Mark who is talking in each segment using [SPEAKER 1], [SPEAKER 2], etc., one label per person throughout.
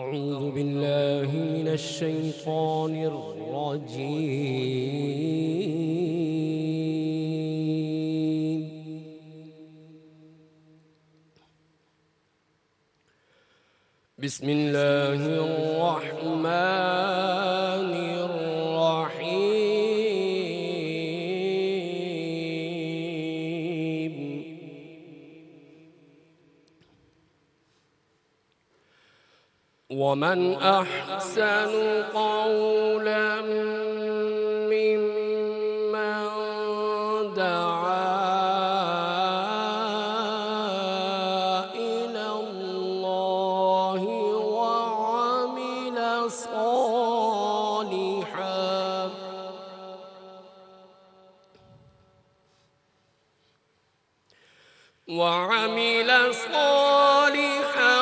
[SPEAKER 1] أعوذ بالله من الشيطان الرجيم. بسم الله الرحمن الرحيم. ومن أحسن قولا ممن دعا إلى الله وعمل صالحا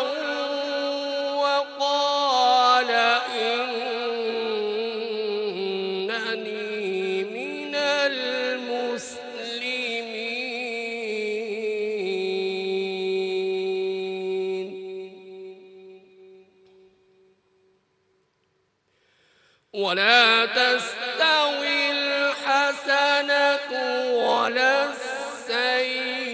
[SPEAKER 1] وقال إنني من المسلمين. ولا تستوي الحسنة ولا السيئة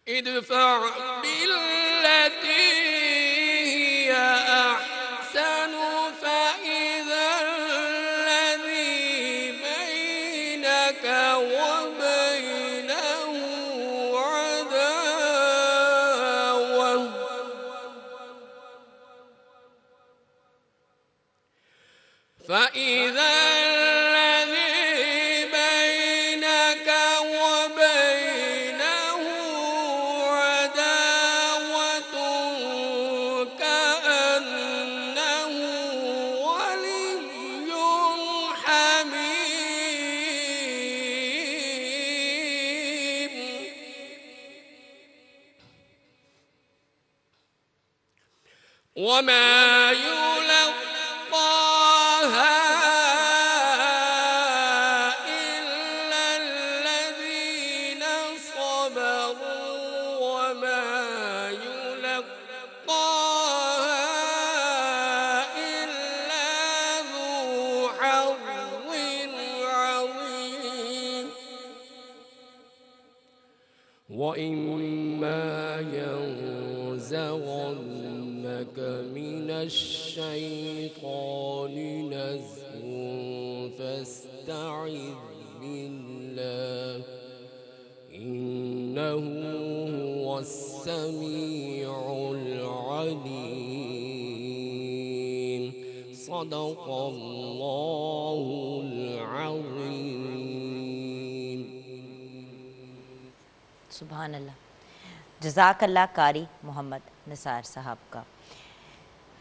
[SPEAKER 1] ادفع بالتي هي أحسن فإذا الذي بينك وبينه عداوة كأنه ولي حميم. وما يلقاها إلا الذين صبروا وما يلقاها إلا ذو حظ عظيم. وإما ينزغنك من الشيطان نزغ فاستعذ بالله إنه هو السميع العليم. صدق الله العظيم.
[SPEAKER 2] سبحان اللہ. جزاک اللہ قاری محمد نثار صاحب کا.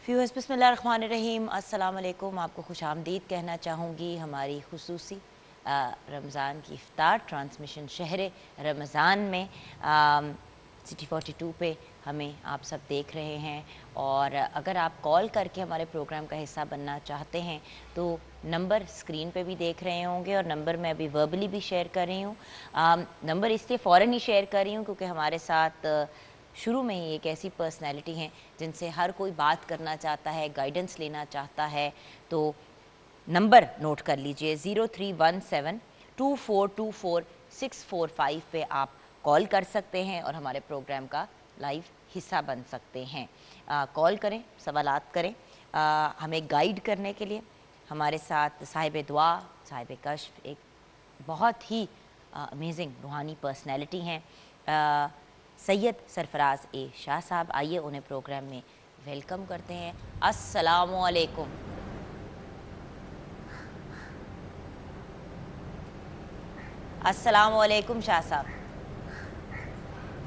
[SPEAKER 2] ویورز بسم اللہ الرحمن الرحیم. السلام علیکم. آپ کو خوش آمدید کہنا چاہوں گی ہماری خصوصی رمضان کی افطار ٹرانسمیشن شہر رمضان میں. سٹی 42 پہ ہمیں آپ سب دیکھ رہے ہیں، اور اگر آپ کال کر کے ہمارے پروگرام کا حصہ بننا چاہتے ہیں تو نمبر اسکرین پہ بھی دیکھ رہے ہوں گے، اور نمبر میں ابھی وربلی بھی شیئر کر رہی ہوں. نمبر اس لیے فوراً ہی شیئر کر رہی ہوں کیونکہ ہمارے ساتھ شروع میں ہی ایک ایسی پرسنالٹی ہیں جن سے ہر کوئی بات کرنا چاہتا ہے، گائیڈنس لینا چاہتا ہے. تو نمبر نوٹ کر لیجئے 03172424 پہ آپ کال کر سکتے ہیں اور ہمارے پروگرام کا لائیو حصہ بن سکتے ہیں. کال کریں، سوالات کریں. ہمیں گائیڈ کرنے کے لیے ہمارے ساتھ صاحب دعا، صاحب کشف، ایک بہت ہی امیزنگ روحانی پرسنالٹی ہیں، سید سرفراز اے شاہ صاحب. آئیے انہیں پروگرام میں ویلکم کرتے ہیں. السلام علیکم. السلام علیکم شاہ صاحب.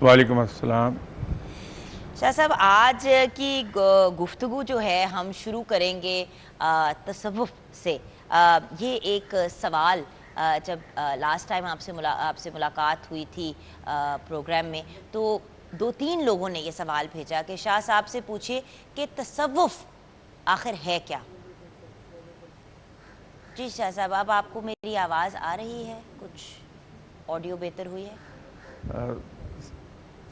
[SPEAKER 3] وعلیکم السلام.
[SPEAKER 2] شاہ صاحب آج کی گفتگو جو ہے ہم شروع کریں گے تصوف سے. یہ ایک سوال جب لاسٹ ٹائم آپ سے ملاقات ہوئی تھی پروگرام میں تو 2-3 لوگوں نے یہ سوال بھیجا کہ شاہ صاحب سے پوچھے کہ تصوف آخر ہے کیا. جی شاہ صاحب اب آپ کو میری آواز آ رہی ہے؟ کچھ آڈیو بہتر ہوئی ہے؟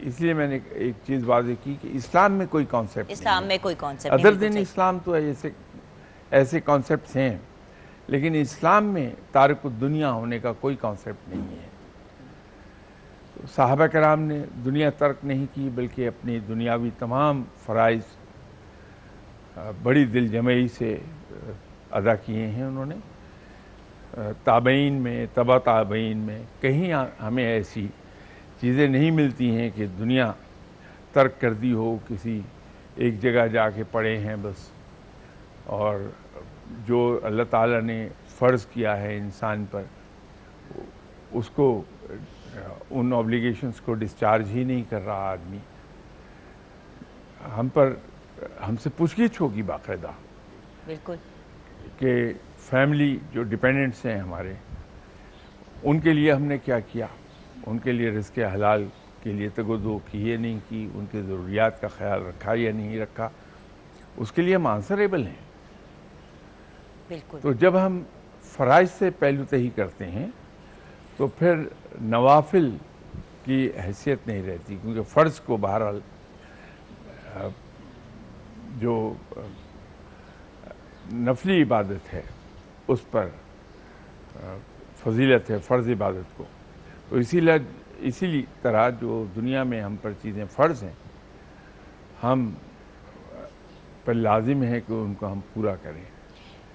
[SPEAKER 3] اس لیے میں نے ایک چیز واضح کی کہ اسلام میں کوئی کانسیپٹ
[SPEAKER 2] اسلام میں کوئی کانسیپٹ
[SPEAKER 3] ادر دین اسلام تو ایسے کانسیپٹس ہیں، لیکن اسلام میں تارک الدنیا ہونے کا کوئی کانسیپٹ نہیں ہے۔ صحابہ کرام نے دنیا ترک نہیں کی، بلکہ اپنی دنیاوی تمام فرائض بڑی دل جمعی سے ادا کیے ہیں انہوں نے۔ تابعین میں، تبع تابعین میں کہیں ہمیں ایسی چیزیں نہیں ملتی ہیں کہ دنیا ترک کر دی ہو، کسی ایک جگہ جا کے پڑے ہیں بس، اور جو اللہ تعالیٰ نے فرض کیا ہے انسان پر اس کو، ان اوبلیگیشنز کو ڈسچارج ہی نہیں کر رہا آدمی۔ ہم سے پوچھ گچھ ہوگی باقاعدہ،
[SPEAKER 2] بالکل،
[SPEAKER 3] کہ فیملی جو ڈیپینڈنٹس ہیں ہمارے، ان کے لیے ہم نے کیا کیا، ان کے لیے رزق حلال کے لیے تگودو کی یا نہیں کی، ان کے ضروریات کا خیال رکھا یا نہیں رکھا، اس کے لیے ہم آنسریبل ہیں۔
[SPEAKER 2] بالکل،
[SPEAKER 3] تو جب ہم فرائض سے پہلو تہی کرتے ہیں تو پھر نوافل کی حیثیت نہیں رہتی، کیونکہ فرض کو بہرحال جو نفلی عبادت ہے اس پر فضیلت ہے فرض عبادت کو، تو اسی طرح جو دنیا میں ہم پر چیزیں فرض ہیں، ہم پر لازم ہے کہ ان کو ہم پورا کریں۔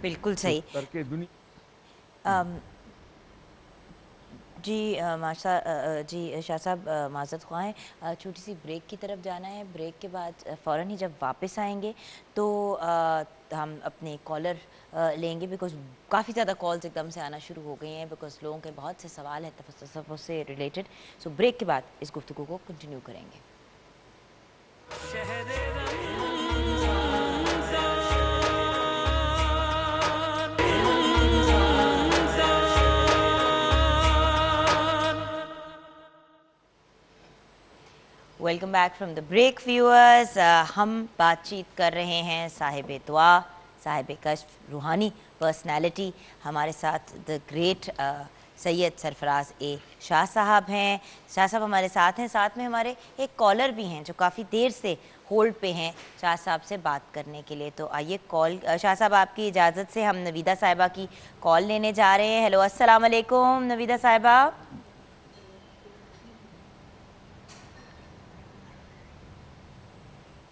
[SPEAKER 2] بالکل صحیح۔
[SPEAKER 3] ترک دنیا
[SPEAKER 2] جی جی شاہ صاحب معذرت خواہ ہیں، چھوٹی سی بریک کی طرف جانا ہے۔ بریک کے بعد فوراً ہی جب واپس آئیں گے تو ہم اپنے کالر لیں گے، بیکاز کافی زیادہ کالز ایک دم سے آنا شروع ہو گئی ہیں، بیکاز لوگوں کے بہت سے سوال ہیں تصوف سے ریلیٹڈ۔ سو بریک کے بعد اس گفتگو کو کنٹینیو کریں گے۔ Welcome back from the break viewers. ہم بات چیت کر رہے ہیں صاحب دعا، صاحب کشف، روحانی پرسنالٹی، ہمارے ساتھ دا گریٹ سید سرفراز اے شاہ صاحب ہیں۔ شاہ صاحب ہمارے ساتھ ہیں، ساتھ میں ہمارے ایک کالر بھی ہیں جو کافی دیر سے ہولڈ پہ ہیں شاہ صاحب سے بات کرنے کے لیے۔ تو آئیے کال، شاہ صاحب آپ کی اجازت سے ہم نویدہ صاحبہ کی کال لینے جا رہے ہیں۔ ہیلو، السلام علیکم نویدہ صاحبہ۔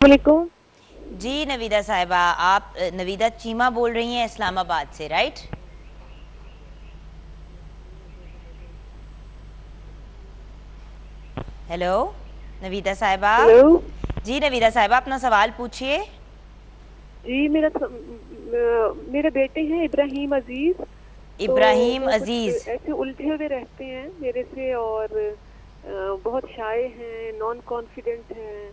[SPEAKER 4] علیکم
[SPEAKER 2] جی نویدہ صاحبہ، آپ نویدہ چیمہ بول رہی ہیں اسلام آباد سے، رائٹ؟ ہیلو نویدہ صاحبہ۔
[SPEAKER 4] ہیلو
[SPEAKER 2] جی نویدہ صاحبہ اپنا سوال پوچھئے۔
[SPEAKER 4] جی، میرے بیٹے ہیں ابراہیم عزیز۔
[SPEAKER 2] ابراہیم عزیز
[SPEAKER 4] ایسے الجھے ہوئے رہتے ہیں میرے سے، اور بہت شائع ہیں، نان کانفیڈنٹ ہیں،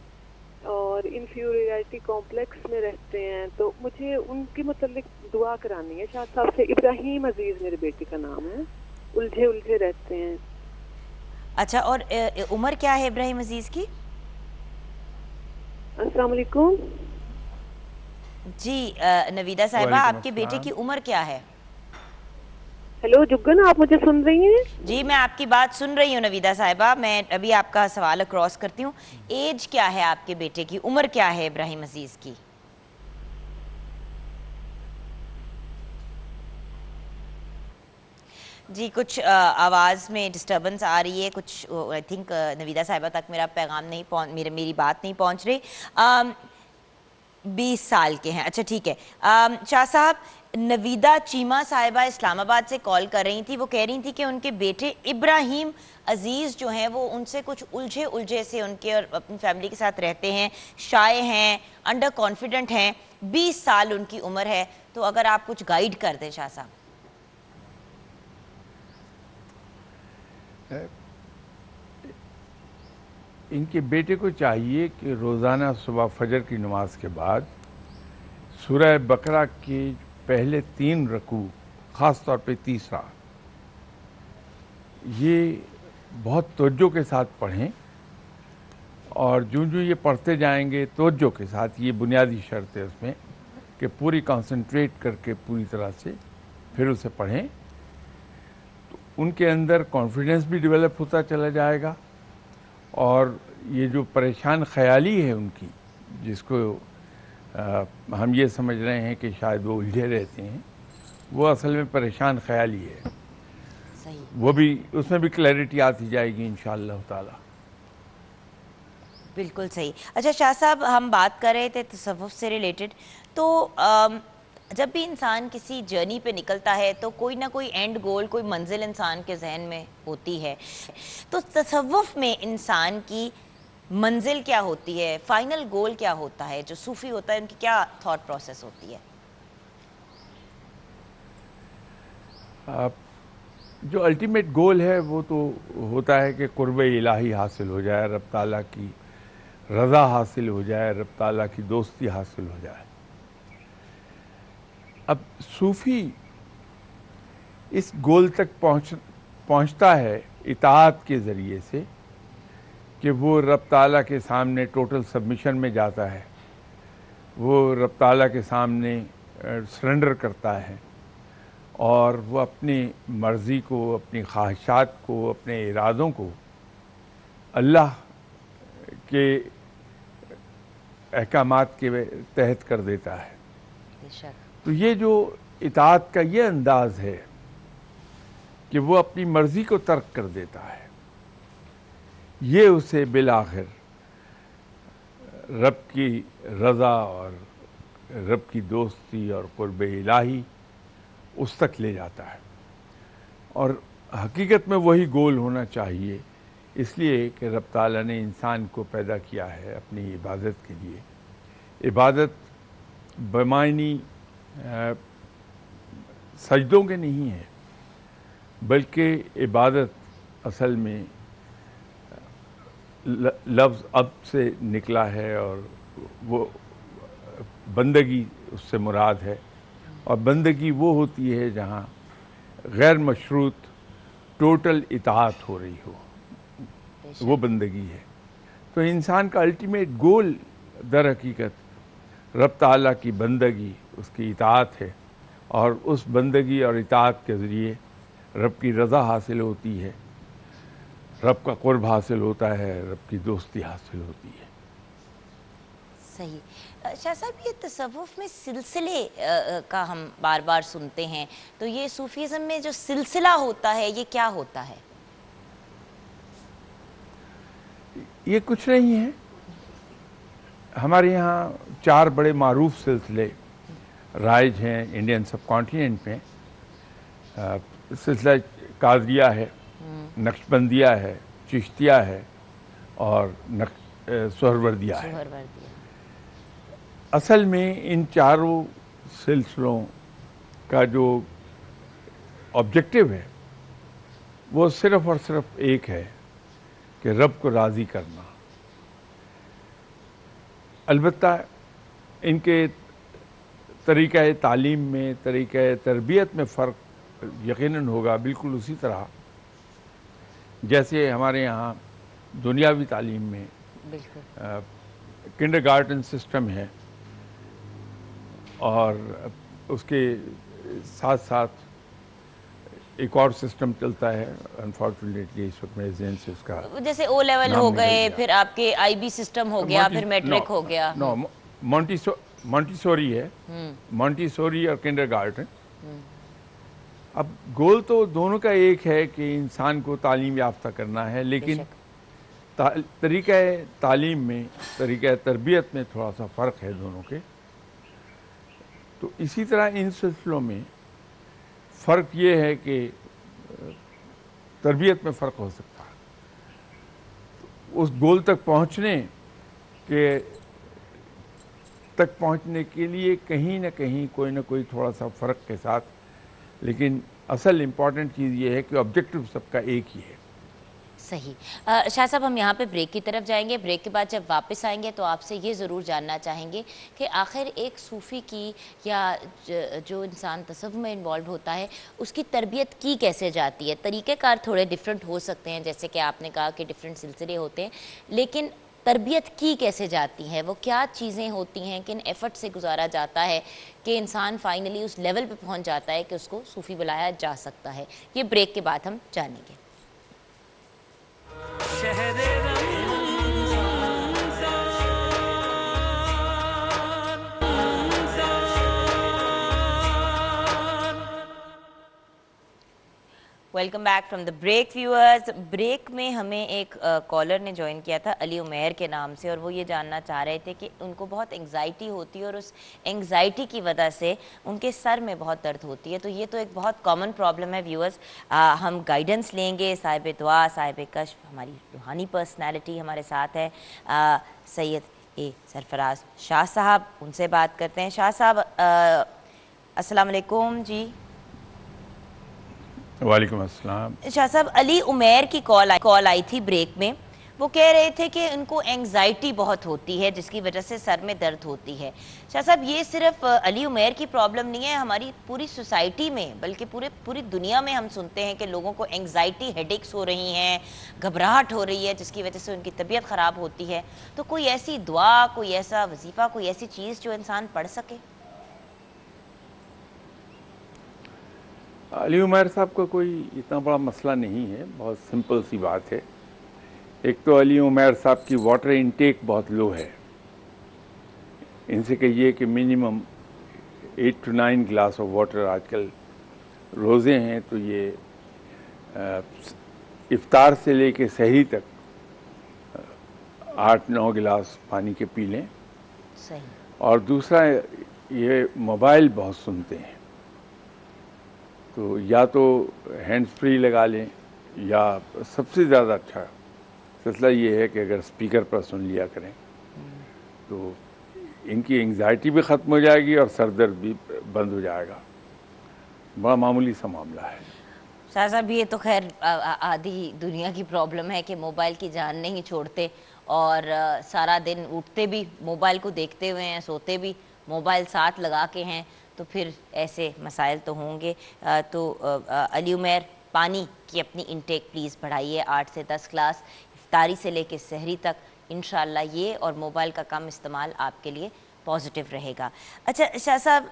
[SPEAKER 4] اور انفیوریٹی کمپلیکس میں رہتے ہیں۔ تو مجھے ان کے متعلق دعا کرانی ہے شاہ صاحب سے۔ ابراہیم عزیز میرے بیٹے کا نام ہے، الجھے رہتے ہیں۔
[SPEAKER 2] اچھا، اور عمر کیا ہے ابراہیم عزیز کی؟
[SPEAKER 4] السلام علیکم۔
[SPEAKER 2] جی نویدہ صاحبہ، آپ کے بیٹے کی عمر کیا ہے؟
[SPEAKER 4] ہیلو جگن، آپ مجھے سن رہی ہیں؟
[SPEAKER 2] جی میں آپ کی بات سن رہی ہوں نویدہ صاحبہ، میں ابھی آپ کا سوال اکراس کرتی ہوں۔ ایج کیا ہے آپ کے بیٹے کی، عمر کیا ہے ابراہیم عزیز کی؟ جی کچھ آواز میں ڈسٹربنس آ رہی ہے، کچھ آئی تھنک نویدہ صاحبہ تک میرا پیغام نہیں میری بات نہیں پہنچ رہی۔ 20 سال کے ہیں، اچھا ٹھیک ہے۔ شاہ صاحب، نویدہ چیمہ صاحبہ اسلام آباد سے کال کر رہی تھی، وہ کہہ رہی تھی کہ ان کے بیٹے ابراہیم عزیز جو ہیں وہ ان سے کچھ الجھے سے ان کے اور اپنی فیملی کے ساتھ رہتے ہیں، شائع ہیں، انڈر کانفیڈنٹ ہیں، 20 سال ان کی عمر ہے۔ تو اگر آپ کچھ گائیڈ کر دیں شاہ صاحب۔
[SPEAKER 3] ان کے بیٹے کو چاہیے کہ روزانہ صبح فجر کی نماز کے بعد سورہ بقرہ کے پہلے 3 رکوع، خاص طور پہ تیسرا، یہ بہت توجہ کے ساتھ پڑھیں، اور جو یہ پڑھتے جائیں گے توجہ کے ساتھ، یہ بنیادی شرط ہے اس میں کہ پوری کانسنٹریٹ کر کے پوری طرح سے پھر اسے پڑھیں، تو ان کے اندر کانفیڈنس بھی ڈیولپ ہوتا چلا جائے گا، اور یہ جو پریشان خیالی ہے ان کی، جس کو ہم یہ سمجھ رہے ہیں کہ شاید وہ الجھے رہتے ہیں، وہ اصل میں پریشان خیالی ہے.
[SPEAKER 2] صحیح.
[SPEAKER 3] وہ بھی اس میں بھی کلیئرٹی آتی جائے گی انشاءاللہ تعالی.
[SPEAKER 2] بالکل صحیح. اچھا شاہ صاحب، ہم بات کر رہے تھے تصوف سے ریلیٹڈ، تو جب بھی انسان کسی جرنی پہ نکلتا ہے تو کوئی نہ کوئی اینڈ گول، کوئی منزل انسان کے ذہن میں ہوتی ہے. تو تصوف میں انسان کی منزل کیا ہوتی ہے، فائنل گول کیا ہوتا ہے؟ جو صوفی ہوتا ہے ان کی کیا تھاٹ پروسیس ہوتی ہے؟
[SPEAKER 3] جو الٹیمیٹ گول ہے وہ تو ہوتا ہے کہ قرب الہی حاصل ہو جائے، رب تعالیٰ کی رضا حاصل ہو جائے، رب تعالیٰ کی دوستی حاصل ہو جائے. اب صوفی اس گول تک پہنچتا ہے اطاعت کے ذریعے سے، کہ وہ رب تعالیٰ کے سامنے ٹوٹل سبمیشن میں جاتا ہے، وہ رب تعالیٰ کے سامنے سرنڈر کرتا ہے، اور وہ اپنی مرضی کو، اپنی خواہشات کو، اپنے ارادوں کو اللہ کے احکامات کے تحت کر دیتا ہے. تو یہ جو اطاعت کا یہ انداز ہے کہ وہ اپنی مرضی کو ترک کر دیتا ہے، یہ اسے بالآخر رب کی رضا اور رب کی دوستی اور قرب الہی اس تک لے جاتا ہے. اور حقیقت میں وہی گول ہونا چاہیے، اس لیے کہ رب تعالیٰ نے انسان کو پیدا کیا ہے اپنی عبادت کے لیے. عبادت بمعنی سجدوں کے نہیں ہے، بلکہ عبادت اصل میں لفظ اب سے نکلا ہے، اور وہ بندگی اس سے مراد ہے. اور بندگی وہ ہوتی ہے جہاں غیر مشروط ٹوٹل اطاعت ہو رہی ہو، وہ بندگی ہے. تو انسان کا الٹیمیٹ گول در حقیقت رب تعالیٰ کی بندگی، اس کی اطاعت ہے، اور اس بندگی اور اطاعت کے ذریعے رب کی رضا حاصل ہوتی ہے، رب کا قرب حاصل ہوتا ہے، رب کی دوستی حاصل ہوتی ہے.
[SPEAKER 2] صحیح. شاہ صاحب، یہ تصوف میں سلسلے کا ہم بار بار سنتے ہیں، تو یہ صوفیزم میں جو سلسلہ ہوتا ہے یہ کیا ہوتا ہے؟
[SPEAKER 3] یہ کچھ نہیں ہے. ہمارے یہاں 4 بڑے معروف سلسلے رائج ہیں انڈین سب کانٹیننٹ میں. سلسلہ قادریہ ہے، نقشبندیہ ہے، چشتیہ ہے، اور سہروردیہ ہے. اصل میں ان چاروں سلسلوں کا جو آبجیکٹو ہے وہ صرف اور صرف ایک ہے کہ رب کو راضی کرنا. البتہ ان کے طریقہ تعلیم میں، طریقہ تربیت میں فرق یقیناً ہوگا، بالکل اسی طرح جیسے ہمارے یہاں دنیاوی تعلیم میں کنڈر گارٹن سسٹم ہے، اور اس کے ساتھ ساتھ ایک اور سسٹم چلتا ہے، انفارچونیٹلی اس وقت میرے ذہن سے اس کا
[SPEAKER 2] جیسے او لیول ہو گئے، پھر آپ کے آئی بی سسٹم ہو گیا، پھر میٹرک ہو گیا.
[SPEAKER 3] نو، مونٹیسوری ہے، مونٹیسوری اور کنڈر گارٹن. اب گول تو دونوں کا ایک ہے کہ انسان کو تعلیم یافتہ کرنا ہے، لیکن طریقہ تعلیم میں، طریقہ تربیت میں تھوڑا سا فرق ہے دونوں کے. تو اسی طرح ان سلسلوں میں فرق یہ ہے کہ تربیت میں فرق ہو سکتا ہے. اس گول تک پہنچنے کے لیے کہیں نہ کہیں کوئی نہ کوئی تھوڑا سا فرق کے ساتھ، لیکن اصل امپورٹنٹ چیز یہ ہے کہ آبجیکٹو سب کا ایک ہی ہے.
[SPEAKER 2] صحیح. شاہ صاحب، ہم یہاں پہ بریک کی طرف جائیں گے. بریک کے بعد جب واپس آئیں گے تو آپ سے یہ ضرور جاننا چاہیں گے کہ آخر ایک صوفی کی، یا جو انسان تصوف میں انوالو ہوتا ہے، اس کی تربیت کی کیسے جاتی ہے؟ طریقہ کار تھوڑے ڈیفرنٹ ہو سکتے ہیں، جیسے کہ آپ نے کہا کہ ڈیفرنٹ سلسلے ہوتے ہیں، لیکن تربیت کی کیسے جاتی ہے؟ وہ کیا چیزیں ہوتی ہیں، کن ایفرٹ سے گزارا جاتا ہے کہ انسان فائنلی اس لیول پہ پہنچ جاتا ہے کہ اس کو صوفی بلایا جا سکتا ہے؟ یہ بریک کے بعد ہم جانیں گے. شہر welcome back from the break viewers. Break میں ہمیں ایک کالر نے جوائن کیا تھا علی عمیر کے نام سے, اور وہ یہ جاننا چاہ رہے تھے کہ ان کو بہت انگزائٹی ہوتی ہے اور اس انگزائٹی کی وجہ سے ان کے سر میں بہت درد ہوتی ہے. تو یہ تو ایک بہت کامن پرابلم ہے ویورز. ہم گائیڈنس لیں گے. صاحب دعا, صاحب کشف, ہماری روحانی پرسنالٹی ہمارے ساتھ ہے سید اے سرفراز شاہ صاحب, ان سے بات کرتے ہیں. شاہ صاحب السلام علیکم. جی
[SPEAKER 3] وعلیکم السلام.
[SPEAKER 2] شاہ صاحب, علی عمیر کی کال آئی تھی بریک میں. وہ کہہ رہے تھے کہ ان کو اینگزائٹی بہت ہوتی ہے جس کی وجہ سے سر میں درد ہوتی ہے. شاہ صاحب, یہ صرف علی عمیر کی پرابلم نہیں ہے, ہماری پوری سوسائٹی میں بلکہ پوری دنیا میں ہم سنتے ہیں کہ لوگوں کو اینگزائٹی ہیڈیکس ہو رہی ہیں, گھبراہٹ ہو رہی ہے جس کی وجہ سے ان کی طبیعت خراب ہوتی ہے. تو کوئی ایسی دعا, کوئی ایسا وظیفہ, کوئی ایسی چیز جو انسان پڑھ سکے؟
[SPEAKER 3] علی عمیر صاحب کا کوئی اتنا بڑا مسئلہ نہیں ہے, بہت سمپل سی بات ہے. ایک تو علی عمیر صاحب کی واٹر انٹیک بہت لو ہے. ان سے کہیے کہ minimum 8 to 9 glass of water آج کل روزے ہیں تو یہ افطار سے لے کے سحری تک 8-9 گلاس پانی کے پی لیں.
[SPEAKER 2] صحیح. اور
[SPEAKER 3] دوسرا یہ موبائل بہت سنتے ہیں, تو یا تو ہینڈز فری لگا لیں, یا سب سے زیادہ اچھا سلسلہ یہ ہے کہ اگر اسپیکر پر سن لیا کریں تو ان کی انگزائٹی بھی ختم ہو جائے گی اور سر درد بھی بند ہو جائے گا. بڑا معمولی سا معاملہ ہے.
[SPEAKER 2] شاہ صاحب, یہ تو خیر آدھی دنیا کی پرابلم ہے کہ موبائل کی جان نہیں چھوڑتے, اور سارا دن اٹھتے بھی موبائل کو دیکھتے ہوئے ہیں, سوتے بھی موبائل ساتھ لگا کے ہیں, تو پھر ایسے مسائل تو ہوں گے. تو علی عمیر, پانی کی اپنی انٹیک پلیز بڑھائیے 8 سے 10 گلاس افطاری سے لے کے سحری تک. انشاءاللہ یہ اور موبائل کا کم استعمال آپ کے لیے پازیٹیو رہے گا. اچھا شاہ صاحب,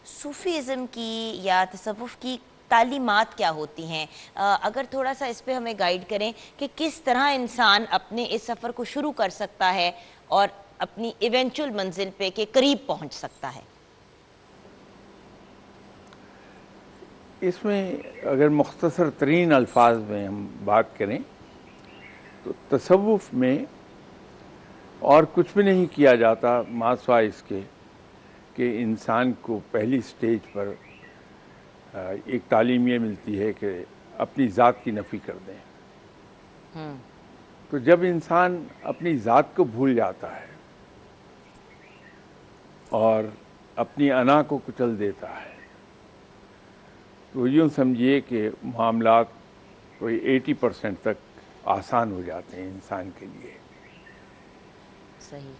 [SPEAKER 2] صوفیزم کی یا تصوف کی تعلیمات کیا ہوتی ہیں؟ اگر تھوڑا سا اس پہ ہمیں گائیڈ کریں کہ کس طرح انسان اپنے اس سفر کو شروع کر سکتا ہے اور اپنی ایونچول منزل پہ کے قریب پہنچ سکتا ہے.
[SPEAKER 3] اس میں اگر مختصر ترین الفاظ میں ہم بات کریں تو تصوف میں اور کچھ بھی نہیں کیا جاتا ما سوائے اس کے کہ انسان کو پہلی سٹیج پر ایک تعلیم یہ ملتی ہے کہ اپنی ذات کی نفی کر دیں. تو جب انسان اپنی ذات کو بھول جاتا ہے اور اپنی انا کو کچل دیتا ہے تو یوں سمجھیے کہ معاملات کوئی 80% تک آسان ہو جاتے ہیں انسان کے لیے.
[SPEAKER 2] صحیح.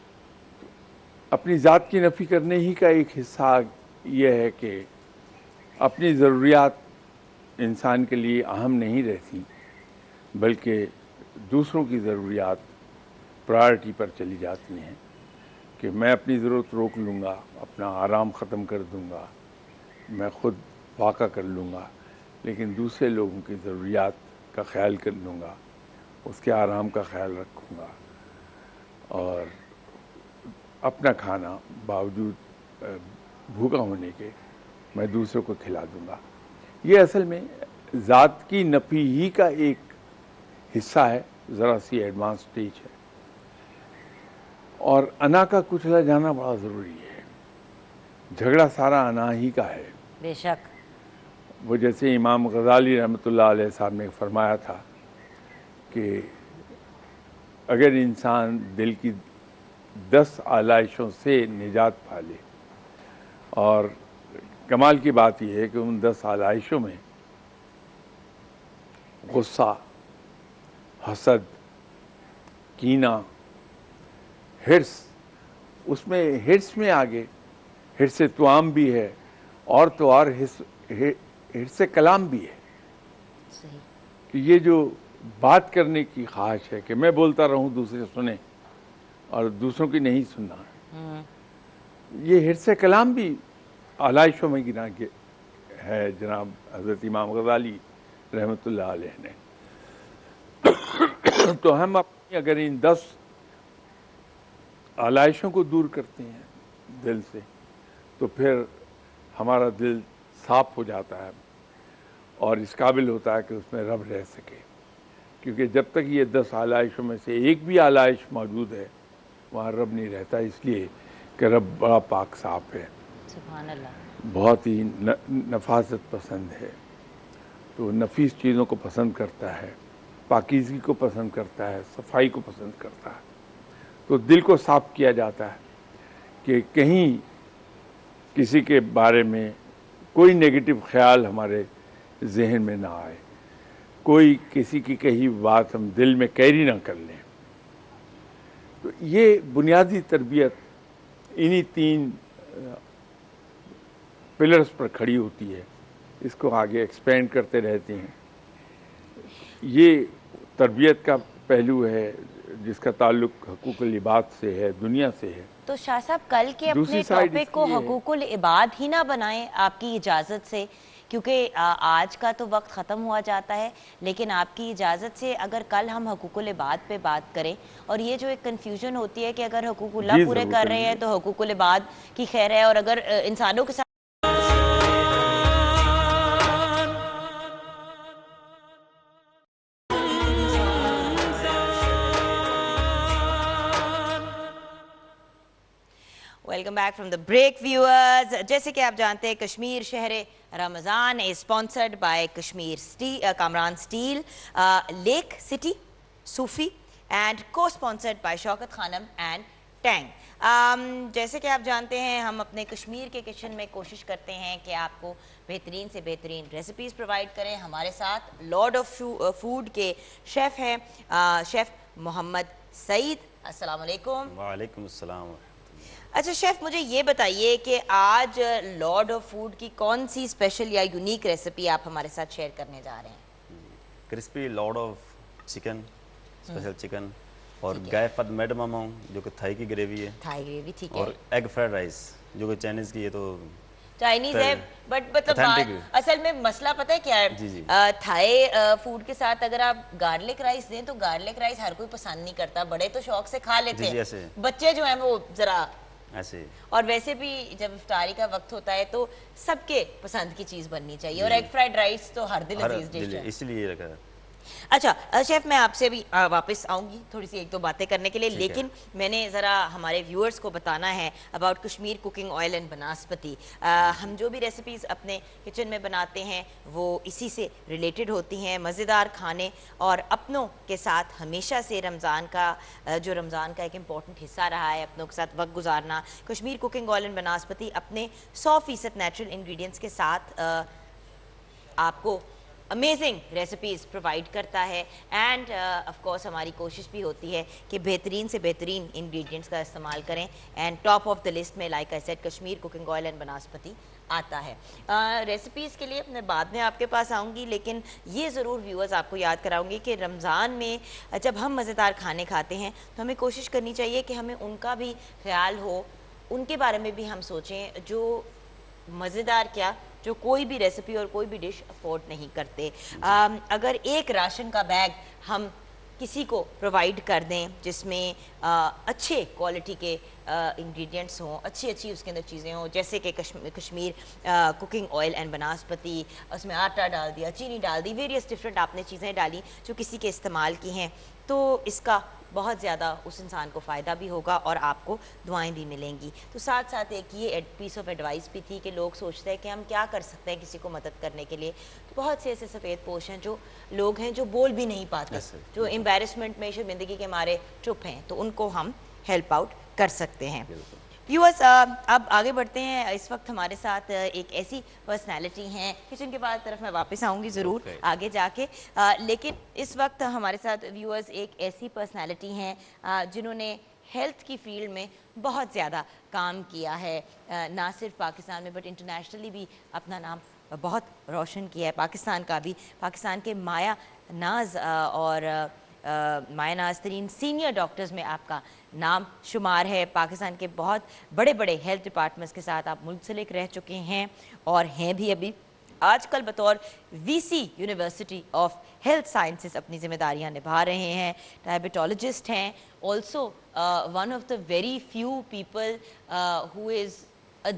[SPEAKER 3] اپنی ذات کی نفی کرنے ہی کا ایک حصہ یہ ہے کہ اپنی ضروریات انسان کے لیے اہم نہیں رہتی, بلکہ دوسروں کی ضروریات پرائرٹی پر چلی جاتی ہیں کہ میں اپنی ضرورت روک لوں گا, اپنا آرام ختم کر دوں گا, میں خود واقع کر لوں گا, لیکن دوسرے لوگوں کی ضروریات کا خیال کر لوں گا, اس کے آرام کا خیال رکھوں گا, اور اپنا کھانا باوجود بھوکا ہونے کے میں دوسروں کو کھلا دوں گا. یہ اصل میں ذات کی نفی ہی کا ایک حصہ ہے, ذرا سی ایڈوانس سٹیج ہے, اور انا کا کچلا جانا بڑا ضروری ہے. جھگڑا سارا انا ہی کا ہے.
[SPEAKER 2] بے شک.
[SPEAKER 3] وہ جیسے امام غزالی رحمۃ اللہ علیہ صاحب نے فرمایا تھا کہ اگر انسان دل کی 10 آلائشوں سے نجات پا لے, اور کمال کی بات یہ ہے کہ ان 10 آلائشوں میں غصہ, حسد, کینہ, حرص, اس میں حرص میں آگے حرص توام بھی ہے, اور تو اور حرص کلام بھی ہے.
[SPEAKER 2] صحیح.
[SPEAKER 3] کہ یہ جو بات کرنے کی خواہش ہے کہ میں بولتا رہوں دوسرے سنیں اور دوسروں کی نہیں سننا, یہ حرص کلام بھی آلائشوں میں گنا کے ہے جناب حضرت امام غزالی رحمۃ اللہ علیہ نے. تو ہم اپنی اگر ان 10 آلائشوں کو دور کرتے ہیں دل سے تو پھر ہمارا دل صاف ہو جاتا ہے, اور اس قابل ہوتا ہے کہ اس میں رب رہ سکے، کیونکہ جب تک یہ 10 آلائشوں میں سے ایک بھی آلائش موجود ہے وہاں رب نہیں رہتا، اس لیے کہ رب بڑا پاک صاف ہے،
[SPEAKER 2] سبحان اللہ،
[SPEAKER 3] بہت ہی نفاست پسند ہے، تو نفیس چیزوں کو پسند کرتا ہے، پاکیزگی کو پسند کرتا ہے، صفائی کو پسند کرتا ہے، تو دل کو صاف کیا جاتا ہے کہ کہیں کسی کے بارے میں کوئی نیگیٹو خیال ہمارے ذہن میں نہ آئے، کوئی کسی کی کہی بات ہم دل میں کیری نہ کر لیں۔ تو یہ بنیادی تربیت انہی 3 پلرز پر کھڑی ہوتی ہے، اس کو آگے ایکسپینڈ کرتے رہتے ہیں۔ یہ تربیت کا پہلو ہے جس کا تعلق حقوق العباد سے ہے، دنیا سے ہے۔
[SPEAKER 2] تو شاہ صاحب کل کے اپنے ٹاپک کو حقوق العباد ہی نہ بنائیں آپ کی اجازت سے، کیونکہ آج کا تو وقت ختم ہوا جاتا ہے، لیکن آپ کی اجازت سے اگر کل ہم حقوق العباد پہ بات کریں، اور یہ جو ایک کنفیوژن ہوتی ہے کہ اگر حقوق اللہ پورے کر رہے ہیں تو حقوق العباد کی خیر ہے، اور اگر انسانوں کے ساتھ welcome back from the break viewers. جیسے کہ آپ جانتے ہیں کشمیر شہر رمضان is sponsored by Kamran steel, lake city, Sufi and co-sponsored by Shaukat Khanum and ٹینگ۔ جیسے کہ آپ جانتے ہیں ہم اپنے کشمیر کے کچن میں کوشش کرتے ہیں کہ آپ کو بہترین سے بہترین ریسیپیز پرووائڈ کریں۔ ہمارے ساتھ لارڈ آف فوڈ کے شیف ہیں شیف محمد سعید۔ السلام علیکم۔
[SPEAKER 5] وعلیکم السلام۔
[SPEAKER 2] اچھا شیف، مجھے یہ بتائیے کہ آج لارڈ آف فوڈ کی کون سی اسپیشل یا یونیک ریسیپی آپ ہمارے ساتھ شیئر کرنے جا رہے ہیں؟
[SPEAKER 5] Crispy lord of chicken, special chicken, اور گائے فد میڈمم جو کہ تھائی کی گریوی ہے،
[SPEAKER 2] تھائی گریوی، ٹھیک ہے،
[SPEAKER 5] اور ایگ فرائڈ رائس جو کہ چائنیز کی ہے، تو
[SPEAKER 2] چائنیز ہے بٹ مطلب اصل میں مسئلہ پتہ ہے کیا ہے، تھائی فوڈ کے ساتھ اگر آپ گارلک رائس دیں تو گارلک رائس ہر کوئی پسند نہیں کرتا، بڑے تو شوق سے کھا لیتے ہیں، بچے جو ہیں وہ ذرا ایسے، اور ویسے بھی جب افطاری کا وقت ہوتا ہے تو سب کے پسند کی چیز بننی چاہیے، اور ایگ فرائڈ رائس تو ہر دل عزیز ڈش ہے،
[SPEAKER 5] اس لیے رکھا ہے۔
[SPEAKER 2] اچھا شیف، میں آپ سے بھی واپس آؤں گی تھوڑی سی ایک دو باتیں کرنے کے لیے، لیکن میں نے ذرا ہمارے ویورز کو بتانا ہے about Kashmir cooking oil and Banaspati. ہم جو بھی ریسیپیز اپنے کچن میں بناتے ہیں وہ اسی سے ریلیٹڈ ہوتی ہیں، مزیدار کھانے، اور اپنوں کے ساتھ ہمیشہ سے رمضان کا ایک امپورٹنٹ حصہ رہا ہے اپنوں کے ساتھ وقت گزارنا۔ Kashmir cooking oil and banaspati اپنے 100% نیچرل انگریڈینٹس کے ساتھ آپ کو امیزنگ ریسیپیز پرووائڈ کرتا ہے، اینڈ آف کورس ہماری کوشش بھی ہوتی ہے کہ بہترین سے بہترین انگریڈینٹس کا استعمال کریں، and top of the list میں like I said Kashmir cooking oil and Banaspati آتا ہے۔ ریسیپیز کے لیے میں بعد میں آپ کے پاس آؤں گی، لیکن یہ ضرور ویورز آپ کو یاد کراؤں گی کہ رمضان میں جب ہم مزیدار کھانے کھاتے ہیں تو ہمیں کوشش کرنی چاہیے کہ ہمیں ان کا بھی خیال ہو، ان کے بارے میں بھی ہم سوچیں جو مزیدار کیا جو کوئی بھی ریسیپی اور کوئی بھی ڈش افورڈ نہیں کرتے۔ اگر ایک راشن کا بیگ ہم کسی کو پرووائڈ کر دیں جس میں اچھے کوالٹی کے انگریڈینٹس ہوں، اچھی اس کے اندر چیزیں ہوں، جیسے کہ Kashmir cooking oil and banaspati, اس میں آٹا ڈال دیا، چینی ڈال دی، ویریس ڈفرینٹ آپ نے چیزیں ڈالی جو کسی کے استعمال کی ہیں، تو اس کا بہت زیادہ اس انسان کو فائدہ بھی ہوگا اور آپ کو دعائیں بھی ملیں گی۔ تو ساتھ ساتھ ایک یہ پیس آف ایڈوائس بھی تھی کہ لوگ سوچتے ہیں کہ ہم کیا کر سکتے ہیں کسی کو مدد کرنے کے لیے، تو بہت سے ایسے سفید پوش ہیں جو لوگ ہیں جو بول بھی نہیں پاتے، جو امبیرسمنٹ میں شرمندگی کے مارے چپ ہیں، تو ان کو ہم ہیلپ آؤٹ کر سکتے ہیں۔ ویورز اب آگے بڑھتے ہیں، اس وقت ہمارے ساتھ ایک ایسی پرسنالٹی ہیں، کچن کے بعد طرف میں واپس آؤں گی ضرور آگے جا کے، لیکن اس وقت ہمارے ساتھ ویورز ایک ایسی پرسنالٹی ہیں جنہوں نے ہیلتھ کی فیلڈ میں بہت زیادہ کام کیا ہے، نہ صرف پاکستان میں بٹ انٹرنیشنلی بھی اپنا نام بہت روشن کیا ہے، پاکستان کا بھی، پاکستان کے مایہ ناز اور مایہ ناز ترین سینئر ڈاکٹرز میں آپ کا نام شمار ہے، پاکستان کے بہت بڑے بڑے ہیلتھ ڈپارٹمنٹس کے ساتھ آپ منسلک رہ چکے ہیں اور ہیں بھی ابھی، آج کل بطور V C university of health sciences اپنی ذمہ داریاں نبھا رہے ہیں، ڈائبٹالوجسٹ ہیں، also one of the very few people who is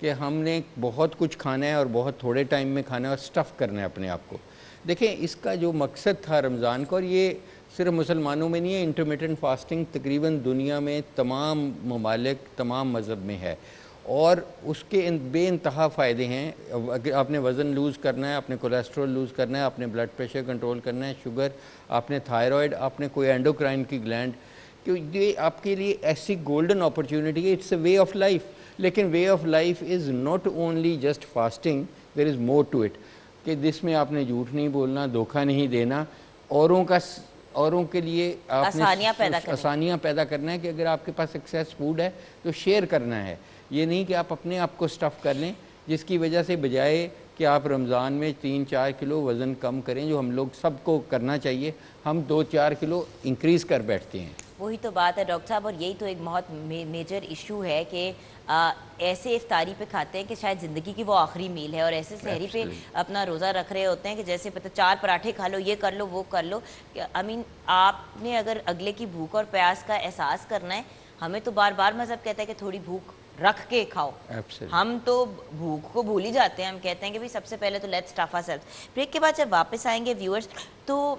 [SPEAKER 6] کہ ہم نے بہت کچھ کھانا ہے اور بہت تھوڑے ٹائم میں کھانا ہے اور سٹف کرنا ہے اپنے آپ کو. دیکھیں اس کا جو مقصد تھا رمضان کا، اور یہ صرف مسلمانوں میں نہیں ہے، انٹرمیٹنٹ فاسٹنگ تقریباً دنیا میں تمام ممالک تمام مذہب میں ہے، اور اس کے بے انتہا فائدے ہیں. اگر آپ نے وزن لوز کرنا ہے، آپ نے کولیسٹرول لوز کرنا ہے، آپ نے بلڈ پریشر کنٹرول کرنا ہے، شوگر، آپ نے تھائرائڈ، آپ نے کوئی اینڈوکرائن کی گلینڈ، کہ یہ آپ کے لیے ایسی گولڈن اپرچونٹی ہے. It's a way of life. لیکن way of life is not only just fasting, there is more to it, کہ جس میں آپ نے جھوٹ نہیں بولنا، دھوکہ نہیں دینا، اوروں کے لیے آپ نے آسانیاں پیدا کرنا ہے، کہ اگر آپ کے پاس ایکسیس فوڈ ہے تو شیئر کرنا ہے. یہ نہیں کہ آپ اپنے آپ کو سٹف کر لیں، جس کی وجہ سے بجائے کہ آپ رمضان میں 3-4 کلو وزن کم کریں، جو ہم لوگ سب کو کرنا چاہیے، ہم 2-4 کلو انکریز کر بیٹھتے ہیں.
[SPEAKER 2] وہی تو بات ہے ڈاکٹر صاحب، اور یہی تو ایک بہت میجر ایشو ہے کہ ایسے افطاری پہ کھاتے ہیں کہ شاید زندگی کی وہ آخری میل ہے، اور ایسے سحری پہ اپنا روزہ رکھ رہے ہوتے ہیں کہ جیسے پتہ 4 پراٹھے کھا لو، یہ کر لو، وہ کر لو. آپ نے اگر اگلے کی بھوک اور پیاس کا احساس کرنا ہے، ہمیں تو بار بار مذہب کہتا ہے کہ تھوڑی بھوک رکھ کے کھاؤ. ہم تو بھوک کو بھول ہی جاتے ہیں. ہم کہتے ہیں کہ سب سے پہلے تو لیٹس اسٹف آورسیلوز. بریک کے بعد جب واپس آئیں گے ویورز، تو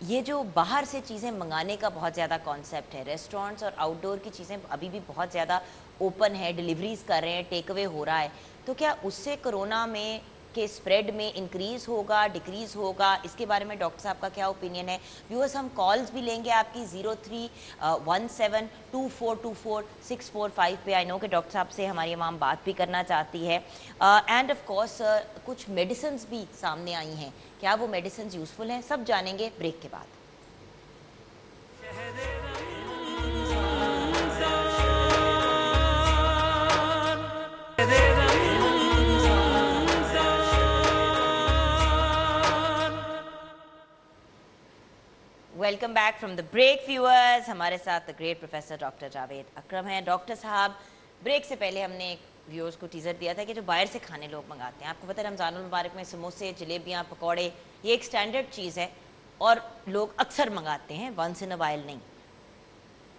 [SPEAKER 2] یہ جو باہر سے چیزیں منگانے کا بہت زیادہ کانسیپٹ ہے، ریسٹورینٹس اور آؤٹ ڈور کی چیزیں ابھی بھی بہت زیادہ اوپن ہے، ڈیلیوریز کر رہے ہیں، ٹیک اوے ہو رہا ہے، تو کیا اس سے کرونا میں کے اسپریڈ میں انکریز ہوگا، ڈیکریز ہوگا؟ اس کے بارے میں ڈاکٹر صاحب کا کیا اوپینین ہے؟ ویورز ہم کالز بھی لیں گے آپ کی 03172424 پہ. آئی نو کہ ڈاکٹر صاحب سے ہماری عوام بات بھی کرنا چاہتی ہے. اینڈ آف کورس کچھ میڈیسنز بھی سامنے آئی ہیں، کیا وہ میڈیسنز یوزفل ہیں؟ سب جانیں گے بریک کے بعد. Welcome back from the break viewers. ہمارے ساتھ گریٹ پروفیسر ڈاکٹر جاوید اکرم ہیں. ڈاکٹر صاحب، بریک سے پہلے ہم نے ویورز کو ٹیزر دیا تھا کہ جو باہر سے کھانے لوگ منگاتے ہیں، آپ کو پتہ ہے رمضان المبارک میں سموسے، جلیبیاں، پکوڑے، یہ ایک سٹینڈرڈ چیز ہے اور لوگ اکثر منگاتے ہیں، ونس ان اے وائل نہیں.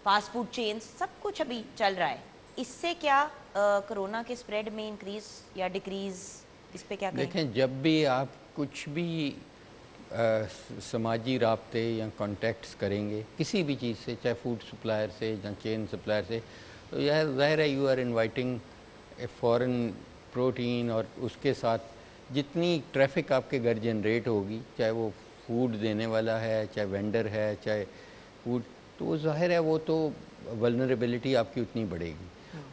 [SPEAKER 2] فاسٹ فوڈ چینز سب کچھ ابھی چل رہا ہے. اس سے کیا کرونا کے اسپریڈ میں انکریز یا ڈیکریز، اس پہ کیا کہیں؟
[SPEAKER 6] دیکھیں، جب بھی آپ کچھ بھی سماجی رابطے یا کانٹیکٹس کریں گے کسی بھی چیز سے، چاہے فوڈ سپلائر سے یا چین سپلائر سے، تو یہ ظاہر ہے you are inviting a foreign protein, اور اس کے ساتھ جتنی ٹریفک آپ کے گھر جنریٹ ہوگی، چاہے وہ فوڈ دینے والا ہے، چاہے وینڈر ہے، چاہے فوڈ، تو وہ ظاہر ہے وہ تو ولنریبلٹی آپ کی اتنی بڑھے گی.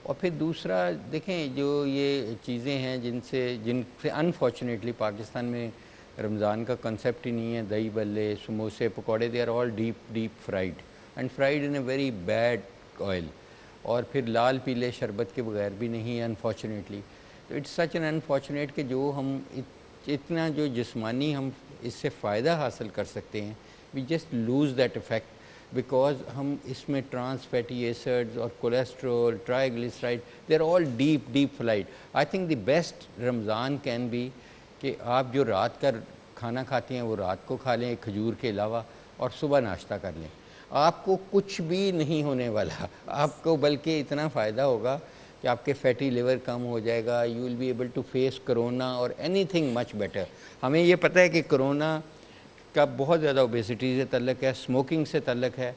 [SPEAKER 6] اور پھر دوسرا دیکھیں، جو یہ چیزیں ہیں جن سے انفارچونیٹلی پاکستان میں رمضان کا کنسیپٹ ہی نہیں ہے. دہی بلے، سموسے، پکوڑے، they are all deep fried and fried in a very bad oil, اور پھر لال پیلے شربت کے بغیر بھی نہیں ہے انفارچونیٹلی. تو اٹس سچ این انفارچونیٹ کہ جو ہم اتنا جو جسمانی ہم اس سے فائدہ حاصل کر سکتے ہیں، we just lose that effect because ہم اس میں ٹرانس فیٹی ایسڈز اور cholesterol, triglyceride, they are all deep fried. I think the best Ramzan can be کہ آپ جو رات کا کھانا کھاتے ہیں وہ رات کو کھا لیں کھجور کے علاوہ، اور صبح ناشتہ کر لیں. آپ کو کچھ بھی نہیں ہونے والا، آپ کو بلکہ اتنا فائدہ ہوگا کہ آپ کے فیٹی لیور کم ہو جائے گا. You will be able to face corona اور اینی تھنگ مچ بیٹر. ہمیں یہ پتہ ہے کہ کرونا کا بہت زیادہ اوبیسٹی سے تعلق ہے، اسموکنگ سے تعلق ہے،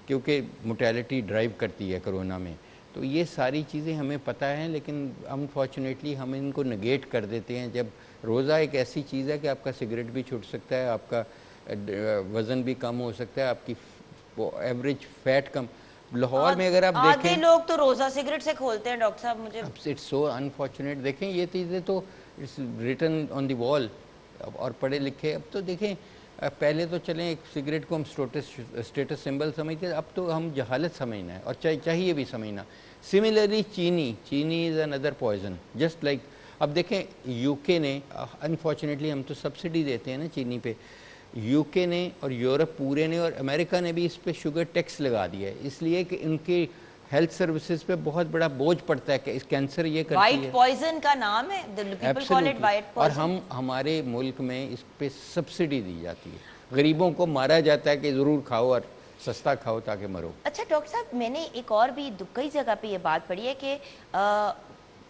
[SPEAKER 6] کیونکہ موٹیلٹی ڈرائیو کرتی ہے کرونا میں. تو یہ ساری چیزیں ہمیں پتہ ہیں، لیکن انفارچونیٹلی ہم ان کو نگیٹ کر دیتے ہیں. جب روزہ ایک ایسی چیز ہے کہ آپ کا سگریٹ بھی چھوٹ سکتا ہے، آپ کا وزن بھی کم ہو سکتا ہے، آپ کی ایوریج فیٹ کم. لاہور میں اگر آپ دیکھیں،
[SPEAKER 2] آدھے لوگ تو روزہ سگریٹ سے کھولتے ہیں ڈاکٹر صاحب. مجھے
[SPEAKER 6] اٹس سو انفارچونیٹ. دیکھیں یہ چیزیں تو اٹس ریٹن آن دی وال، اور پڑھے لکھے. اب تو دیکھیں، پہلے تو چلیں ایک سگریٹ کو ہم اسٹیٹس سمبل سمجھتے، اب تو ہم جہالت سمجھنا ہے، اور چاہیے بھی سمجھنا. سملرلی چینی از اندر پوائزن، جسٹ لائک. اب دیکھیں یو کے نے، انفارچونیٹلی ہم تو سبسڈی دیتے ہیں نا چینی پہ، یو کے نے اور یورپ پورے نے اور امریکہ نے بھی اس پہ شوگر ٹیکس لگا دیا ہے، اس لیے کہ ان کی ہیلتھ سروسز پہ بہت بڑا بوجھ پڑتا ہے کہ اس کینسر یہ کرتی ہے.
[SPEAKER 2] وائٹ پوائزن کا نام ہے، people call it white poison.
[SPEAKER 6] اور ہمارے ملک میں اس پہ سبسڈی دی جاتی ہے. غریبوں کو مارا جاتا ہے کہ ضرور کھاؤ اور سستا کھاؤ تاکہ مرو.
[SPEAKER 2] اچھا ڈاکٹر صاحب، میں نے ایک اور بھی کئی جگہ پہ یہ بات پڑھی ہے کہ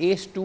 [SPEAKER 6] ACE2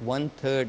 [SPEAKER 6] 1/3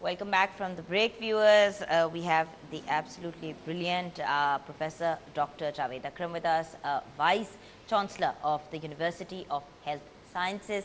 [SPEAKER 2] Welcome back from the break, viewers. We have the absolutely brilliant Professor Dr. Javed Akram with us, Vice Chancellor of the University of Health Sciences.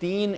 [SPEAKER 6] 3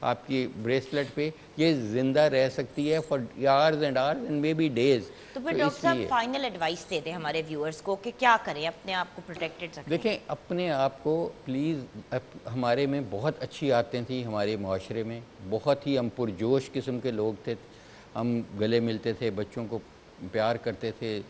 [SPEAKER 6] آپ کی بریسلیٹ پہ یہ زندہ رہ سکتی ہے for years and hours and maybe days.
[SPEAKER 2] تو پھر ڈاکٹر صاحب فائنل ایڈوائس دے دیں ہمارے ویورز کو کہ کیا کریں اپنے آپ کو پروٹیکٹڈ رکھیں.
[SPEAKER 6] دیکھیں اپنے آپ کو پلیز, ہمارے میں بہت اچھی عادتیں تھیں ہمارے معاشرے میں, بہت ہی ہم پرجوش قسم کے لوگ تھے, ہم گلے ملتے تھے, بچوں کو پیار کرتے تھے,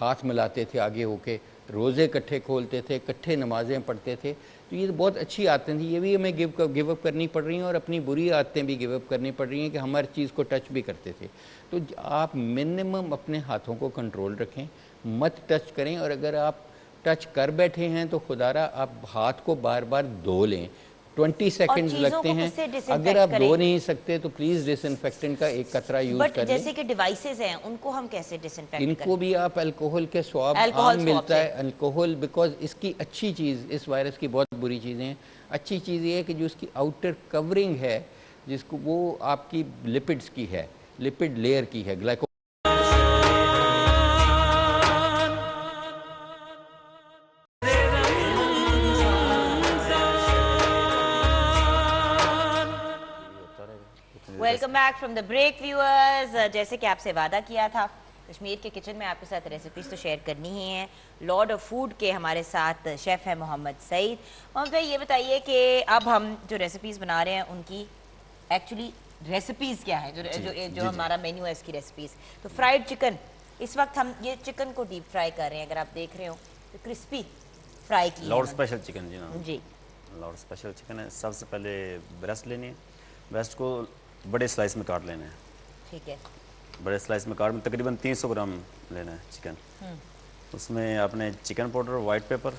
[SPEAKER 6] ہاتھ ملاتے تھے آگے ہو کے, روزے اکٹھے کھولتے تھے, اکٹھے نمازیں پڑھتے تھے. تو یہ بہت اچھی عادتیں تھیں, یہ بھی ہمیں گیو اپ کرنی پڑ رہی ہیں, اور اپنی بری عادتیں بھی گیو اپ کرنی پڑ رہی ہیں کہ ہم ہر چیز کو ٹچ بھی کرتے تھے. تو آپ منیمم اپنے ہاتھوں کو کنٹرول رکھیں, مت ٹچ کریں, اور اگر آپ ٹچ کر بیٹھے ہیں تو خدا آپ ہاتھ کو بار بار دھو لیں. 20 سیکنڈز لگتے ہیں. اگر آپ دھو نہیں سکتے تو پلیز ڈس انفیکٹنٹ کا ایک قطرہ یوز کر لیں.
[SPEAKER 2] جیسے کہ ڈیوائسز ہیں ان کو ہم کیسے ڈس انفیکٹ کریں؟
[SPEAKER 6] ان کو بھی آپ الکوہل کے سواب عام ملتا ہے, الکوہل, بیکاز اس کی اچھی چیز, اس وائرس کی بہت بری چیزیں ہیں. اچھی چیز یہ ہے کہ جو اس کی آؤٹر کورنگ ہے, جس کو وہ آپ کی لپڈز کی ہے, لپڈ لیئر کی ہے, glyco
[SPEAKER 2] welcome back from the break viewers. جیسے کہ آپ سے وعدہ کیا تھا کشمیر کے کچن میں آپ کے ساتھ ریسیپیز تو شیئر کرنی ہی ہیں. لارڈ آف فوڈ کے ہمارے ساتھ شیف ہے محمد سعید. محمد بھائی یہ بتائیے کہ اب ہم جو ریسیپیز بنا رہے ہیں ان کی ایکچولی ریسیپیز کیا ہے, جو ہمارا مینیو ہے اس کی ریسیپیز. تو فرائیڈ چکن, اس وقت ہم یہ چکن کو ڈیپ فرائی کر رہے ہیں, اگر آپ دیکھ رہے ہو تو کرسپی فرائی کی
[SPEAKER 5] لارڈ اسپیشل چکن.
[SPEAKER 2] جی
[SPEAKER 5] لارڈ اسپیشل چکن ہے. سب سے پہلے بریسٹ لینی ہے, بریسٹ کو بڑے سلائس میں کاٹ لینا ہے.
[SPEAKER 2] ٹھیک ہے,
[SPEAKER 5] بڑے سلائس میں کاٹ میں تقریباً 300 گرام لینا ہے چکن. اس میں آپ نے chicken powder, white pepper,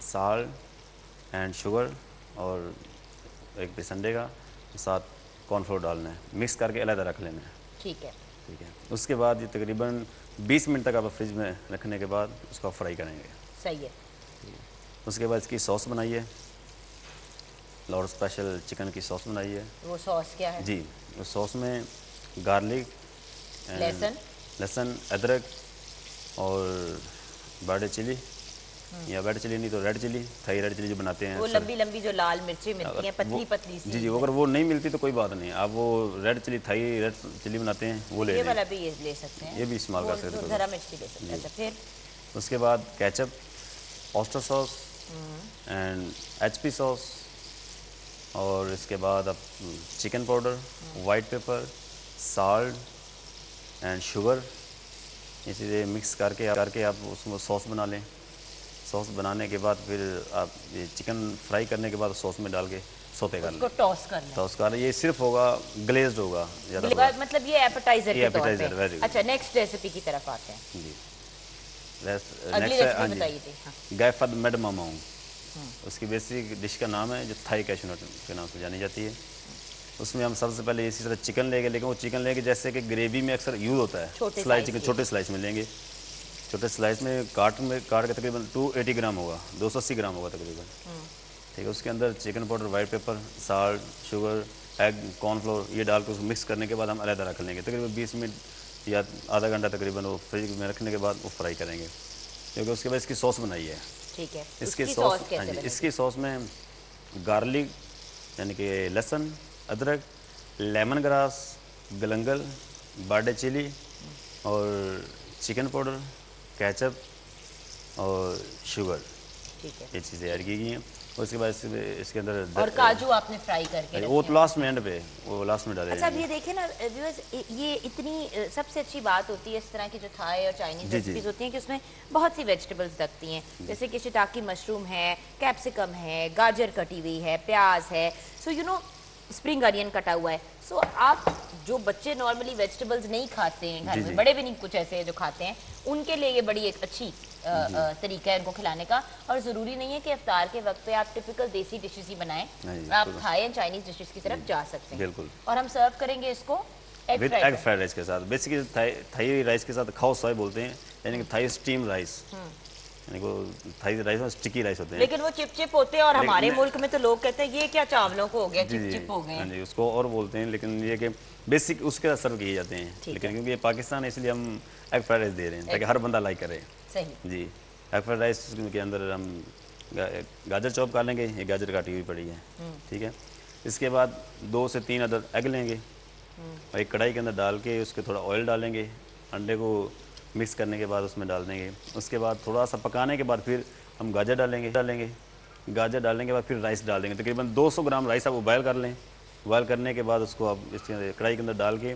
[SPEAKER 5] salt and sugar اور ایک پیس انڈے کا ساتھ کارن فلور ڈالنا ہے, مکس کر کے علیحدہ رکھ لینا ہے.
[SPEAKER 2] ٹھیک ہے,
[SPEAKER 5] ٹھیک ہے. اس کے بعد یہ تقریباً 20 منٹ تک آپ فریج میں رکھنے کے بعد اس کو فرائی کریں گے.
[SPEAKER 2] صحیح ہے.
[SPEAKER 5] اس کے بعد اس کی سوس بنائیے, لارڈ اسپیشل چکن کی سوس بنائیے.
[SPEAKER 2] وہ سوس کیا ہے؟
[SPEAKER 5] جی, اس سوس میں گارلک, لہسن, ادرک اور باڈی چلی, یا بیڈ چلی نہیں تو red chilli, Thai red chilli جو بناتے ہیں,
[SPEAKER 2] وہ لمبی لمبی جو لال مرچیں ملتی ہیں پتلی پتلی سی.
[SPEAKER 5] جی جی, اگر وہ نہیں ملتی تو کوئی بات نہیں, آپ وہ red chilli, Thai red chilli بناتے ہیں وہ لے لیں.
[SPEAKER 2] یہ والا بھی لے سکتے ہیں,
[SPEAKER 5] یہ بھی استعمال کر سکتے ہیں,
[SPEAKER 2] ذرا مرچ بھی لے سکتے ہیں. پھر
[SPEAKER 5] اس کے بعد ketchup, oyster sauce and H P sauce, اور اس کے بعد آپ chicken powder, white pepper, salt and sugar, یہ چیزیں مکس کر کے آپ اس کو سوس بنا لیں. سوس بنانے کے بعد پھر آپ یہ چکن فرائی کرنے کے بعد سوس میں ڈال کے سوتے کر لیں,
[SPEAKER 2] اس کو ٹاس کر لیں.
[SPEAKER 5] ٹاس کر لیں. یہ صرف ہوگا گلیزڈ ہوگا زیادہ,
[SPEAKER 2] مطلب یہ ایپیٹائزر کے طور
[SPEAKER 5] ایپیٹائزر.
[SPEAKER 2] پہ.
[SPEAKER 5] Very good.
[SPEAKER 2] اچھا, نیکسٹ ریسیپی کی طرف آتے ہیں.
[SPEAKER 5] جی,
[SPEAKER 2] اگلی ریسیپی بتائیے تھی.
[SPEAKER 5] گائے فد میڈ مامونگ, اس کی بیسک ڈش کا نام ہے جو تھائی کیشو نٹ کے نام سے جانی جاتی ہے. اس میں ہم سب سے پہلے اسی طرح چکن لیں گے, لیکن وہ چکن لیں گے جیسے کہ گریوی میں اکثر یوز ہوتا ہے, سلائس چکن چھوٹے سلائس میں لیں گے. چھوٹے سلائس میں کاٹ کے تقریباً 280 گرام ہوگا, 280 گرام ہوگا تقریباً. ٹھیک ہے. اس کے اندر chicken powder, white pepper, salt, sugar, egg, corn flour یہ ڈال کے اس کو مکس کرنے کے بعد ہم علیحدہ رکھ لیں گے. تقریباً 20 منٹ یا آدھا گھنٹہ تقریباً وہ فریج میں رکھنے کے بعد وہ فرائی کریں گے, کیونکہ اس کے بعد اس کی سوس بنائی ہے.
[SPEAKER 2] ٹھیک ہے.
[SPEAKER 5] اس کی سوس میں گارلک یعنی کہ لہسن, ادرک, لیمن گراس, گلنگل, باڈے چلی اور چکن پاؤڈر, کیچپ اور شوگر, یہ چیزیں ایڈ کی گئی ہیں. اس کے بعد اس کے اندر
[SPEAKER 2] اور کاجو آپ نے فرائی کر کے
[SPEAKER 5] وہ لاسٹ میں اینڈ پہ وہ لاسٹ میں ڈالے.
[SPEAKER 2] اچھا, اب یہ دیکھیں نا ویورز, یہ اتنی سب سے اچھی بات ہوتی ہے اس طرح کی جو تھائی اور چائنیز ریسیپیز ہوتی ہیں کہ اس میں بہت سی ویجیٹیبلز لگتی ہیں, جیسے کہ شیٹاکی مشروم ہے, کیپسیکم ہے, گاجر کٹی ہوئی ہے, پیاز ہے, so you know spring onion کٹا ہوا ہے. سو آپ جو بچے نارملی ویجیٹیبلز نہیں کھاتے ہیں گھر میں, بڑے بھی نہیں کچھ ایسے جو کھاتے ہیں, ان کے لیے یہ بڑی ایک اچھی طریقہ ہے ان کو کھلانے کا. اور ضروری نہیں ہے کہ افطار کے وقت پہ آپ ٹپیکل دیسی ڈشز ہی بنائیں, آپ تھائی چائنیز ڈشز کی طرف جا سکتے ہیں.
[SPEAKER 5] بالکل.
[SPEAKER 2] اور ہم سرو کریں گے اس کو
[SPEAKER 5] ایگ فرائیڈ رائس کے ساتھ. بیسیکلی تھائی رائس کے ساتھ کھاؤ سوائے بولتے ہیں, یعنی کہ تھائی اسٹیم رائس, یعنی کہ تھائی رائس میں اسٹکی رائس ہوتے ہیں,
[SPEAKER 2] لیکن وہ چپ چپ ہوتے ہیں, اور ہمارے ملک میں تو لوگ کہتے ہیں یہ کیا چاولوں کو ہو گیا, چپ چپ ہو گئے.
[SPEAKER 5] جی, اس کو اور بولتے ہیں, لیکن یہ کہ بیسک اس کے ساتھ سرو کیے جاتے ہیں. لیکن کیونکہ یہ پاکستان ہے اس لیے ہم ایگ فرائیڈ رائس دے رہے ہیں تاکہ ہر بندہ لائک کرے.
[SPEAKER 2] صحیح.
[SPEAKER 5] جی, ایگ فرائیڈ رائس کے اندر ہم گاجر چاپ کر لیں گے, یہ گاجر کاٹی ہوئی پڑی ہے. ٹھیک ہے. اس کے بعد 2 سے 3 عدد ایگ لیں گے اور ایک کڑھائی کے اندر ڈال کے اس کے تھوڑا آئل ڈالیں گے، انڈے کو مکس کرنے کے بعد اس میں ڈال دیں گے. اس کے بعد تھوڑا سا پکانے کے بعد پھر ہم گاجر ڈالیں گے. گاجر ڈالنے کے بعد پھر رائس ڈال دیں گے. تقریباً 200 گرام رائس آپ بوائل کر لیں. بوائل کرنے کے بعد اس کو آپ اس کڑھائی کے اندر ڈال کے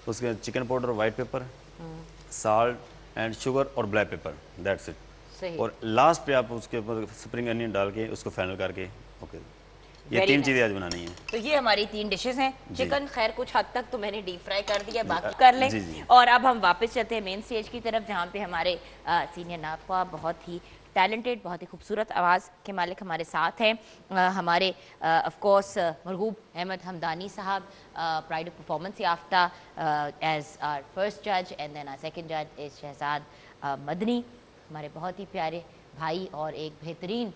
[SPEAKER 5] اس کے chicken powder, white pepper, salt and sugar اور بلیک پیپر، دیٹس اٹ. اور لاسٹ پہ آپ اس کے اوپر سپرنگ انین ڈال کے اس کو فائنل کر کے اوکے. یہ 3 چیزیں آج بنانی ہیں.
[SPEAKER 2] تو یہ ہماری 3 ڈشز ہیں. چکن خیر کچھ حد تک تو میں نے ڈیپ فرائی کر دیا، باقی کر لیں. اور اب ہم واپس چلتے ہیں مین سٹیج کی طرف، جہاں پہ ہمارے سینئر نعت خواہ بہت ہی ٹیلنٹڈ، بہت ہی خوبصورت آواز کے مالک ہمارے ساتھ ہیں. ہمارے آف کورس مرغوب احمد حمدانی صاحب، پرائڈ آف پرفارمنس یافتہ ایز آر فرسٹ جج، اینڈ دین آر سیکنڈ جج از شہزاد مدنی، ہمارے بہت ہی پیارے بھائی اور ایک بہترین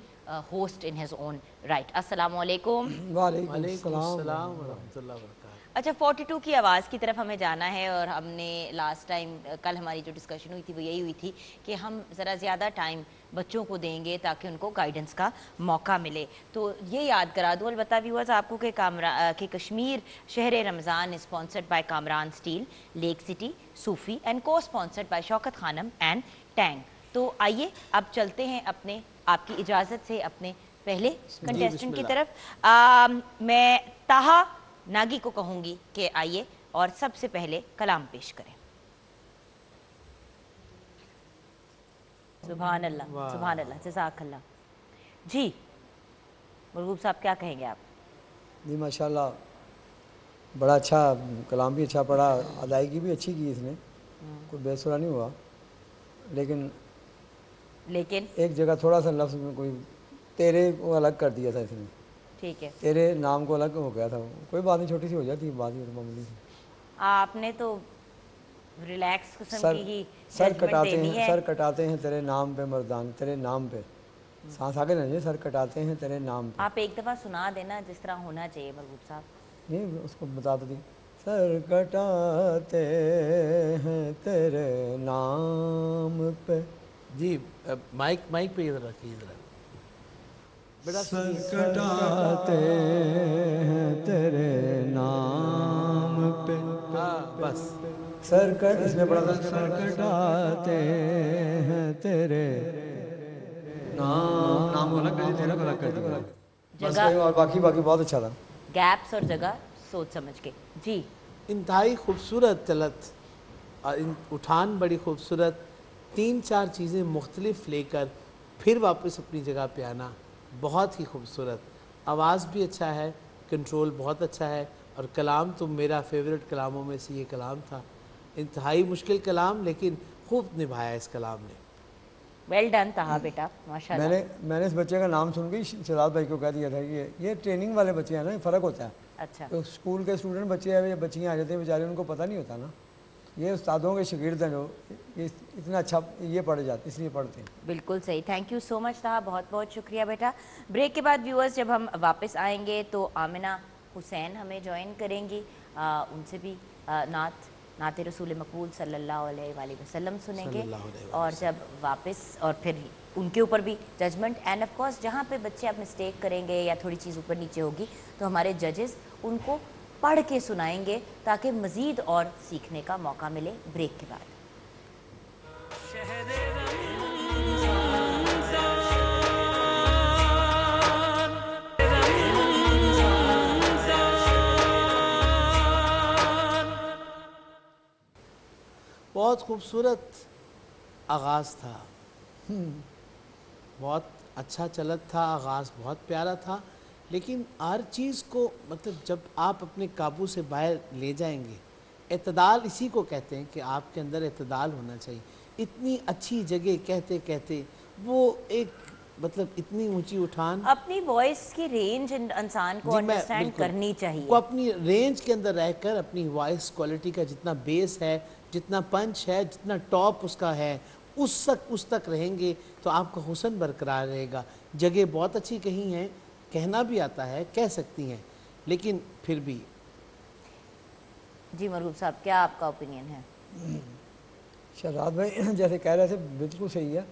[SPEAKER 2] host in his own right. السلام علیکم.
[SPEAKER 7] وعلیکم السلام ورحمۃ اللہ وبرکاتہ.
[SPEAKER 2] اچھا 42 کی آواز کی طرف ہمیں جانا ہے، اور ہم نے لاسٹ ٹائم کل ہماری جو ڈسکشن ہوئی تھی وہ یہی ہوئی تھی کہ ہم ذرا زیادہ ٹائم بچوں کو دیں گے تاکہ ان کو گائیڈنس کا موقع ملے. تو یہ یاد کرا دوں البتہ ویورز آپ کو کہ کشمیر شہر Ramzan sponsored by Kamran steel, lake city, Sufi and co-sponsored by Shaukat Khanum and ٹینگ. تو آئیے اب چلتے ہیں اپنے، آپ کی اجازت سے، اپنے پہلے کنٹیسٹنٹ کی طرف. میں طاہا ناگی کو کہوں گی کہ آئیے اور سب سے پہلے کلام پیش کریں. سبحان اللہ، سبحان اللہ، جزاک اللہ. جی مرغوب صاحب کیا کہیں گے آپ؟
[SPEAKER 7] جی ماشاءاللہ بڑا اچھا کلام بھی اچھا پڑھا، ادائیگی بھی اچھی کی اس نے، کوئی بے سرا نہیں ہوا. لیکن ایک جگہ تھوڑا سا لفظ میں کوئی تیرے کو الگ کر دیا تھا اس نے.
[SPEAKER 2] ٹھیک ہے،
[SPEAKER 7] تیرے نام کو الگ ہو گیا تھا. کوئی بات نہیں، چھوٹی سی ہو جاتی ہے بات، ہی معمولی سی.
[SPEAKER 2] آپ نے تو ریلیکس قسم کی ہی
[SPEAKER 7] سر کٹاتے ہیں تیرے نام پہ مردان، تیرے نام پہ سانس آگے نہ جائے. سر کٹاتے ہیں تیرے نام پہ.
[SPEAKER 2] آپ ایک دفعہ سنا دینا جس طرح ہونا چاہیے مرغوب صاحب.
[SPEAKER 7] نہیں اس کو بتا تو دی. سر کٹاتے ہیں تیرے نام پہ.
[SPEAKER 8] جی مائک پہ ادھر رکھیے ذرا.
[SPEAKER 7] سر کٹاتے ہیں تیرے نام پہ.
[SPEAKER 8] بس
[SPEAKER 7] سر کٹ اس میں بڑا سر کٹاتے ہیں تیرے نام کو الگ کر دی، تیرے کو الگ کر دی. بس اور باقی بہت اچھا تھا.
[SPEAKER 2] گیپس اور جگہ سوچ سمجھ کے. جی
[SPEAKER 8] انتہائی خوبصورت چلت اور اٹھان بڑی خوبصورت. 3-4 چیزیں مختلف لے کر پھر واپس اپنی جگہ پہ آنا بہت ہی خوبصورت. آواز بھی اچھا ہے، کنٹرول بہت اچھا ہے، اور کلام تو میرا فیوریٹ کلاموں میں سے یہ کلام تھا. انتہائی مشکل کلام لیکن خوب نبھایا اس کلام نے.
[SPEAKER 2] ویل ڈن تھا بیٹا ماشاءاللہ.
[SPEAKER 7] میں نے اس بچے کا نام سن کے شہزاد بھائی کو کہہ دیا تھا کہ یہ ٹریننگ والے بچے ہیں نا، فرق ہوتا ہے.
[SPEAKER 2] اچھا
[SPEAKER 7] تو اسکول کے اسٹوڈنٹ بچے ہیں یا بچیاں آ جاتے ہیں بیچارے، ان کو پتہ نہیں ہوتا نا. یہ استادوں کے شاگرد ہیں جو اتنا اچھا یہ پڑھ جاتے، اس لیے پڑھتے ہیں.
[SPEAKER 2] بالکل صحیح. تھینک یو سو مچ تھا، بہت بہت شکریہ بیٹا. بریک کے بعد ویورز جب ہم واپس آئیں گے تو آمنہ حسین ہمیں جوائن کریں گی. ان سے بھی نعت رسول مقبول صلی اللہ علیہ وآلہ وسلم سنیں گے. اور جب واپس اور پھر ان کے اوپر بھی ججمنٹ، اینڈ آف کورس جہاں پہ بچے اب مسٹیک کریں گے یا تھوڑی چیز اوپر نیچے ہوگی تو ہمارے ججز ان کو پڑھ کے سنائیں گے تاکہ مزید اور سیکھنے کا موقع ملے. بریک کے بعد
[SPEAKER 8] بہت خوبصورت آغاز تھا، بہت اچھا چلت تھا، آغاز بہت پیارا تھا. لیکن ہر چیز کو مطلب جب آپ اپنے قابو سے باہر لے جائیں گے، اعتدال اسی کو کہتے ہیں کہ آپ کے اندر اعتدال ہونا چاہیے. اتنی اچھی جگہ کہتے کہتے وہ ایک مطلب اتنی اونچی اٹھان،
[SPEAKER 2] اپنی وائس کی رینج انسان کو انڈرسٹینڈ کرنی چاہیے.
[SPEAKER 8] وہ اپنی رینج کے اندر رہ کر اپنی وائس کوالٹی کا جتنا بیس ہے، جتنا پنچ ہے، جتنا ٹاپ اس کا ہے، اس تک رہیں گے تو آپ کا حسن برقرار رہے گا. جگہ بہت اچھی کہیں ہیں، کہنا بھی آتا ہے، کہہ سکتی ہیں، لیکن پھر بھی.
[SPEAKER 2] جی مرغوب صاحب کیا آپ کا اوپینین ہے؟
[SPEAKER 7] شہزاد بھائی جیسے کہہ رہے تھے بالکل صحیح ہے.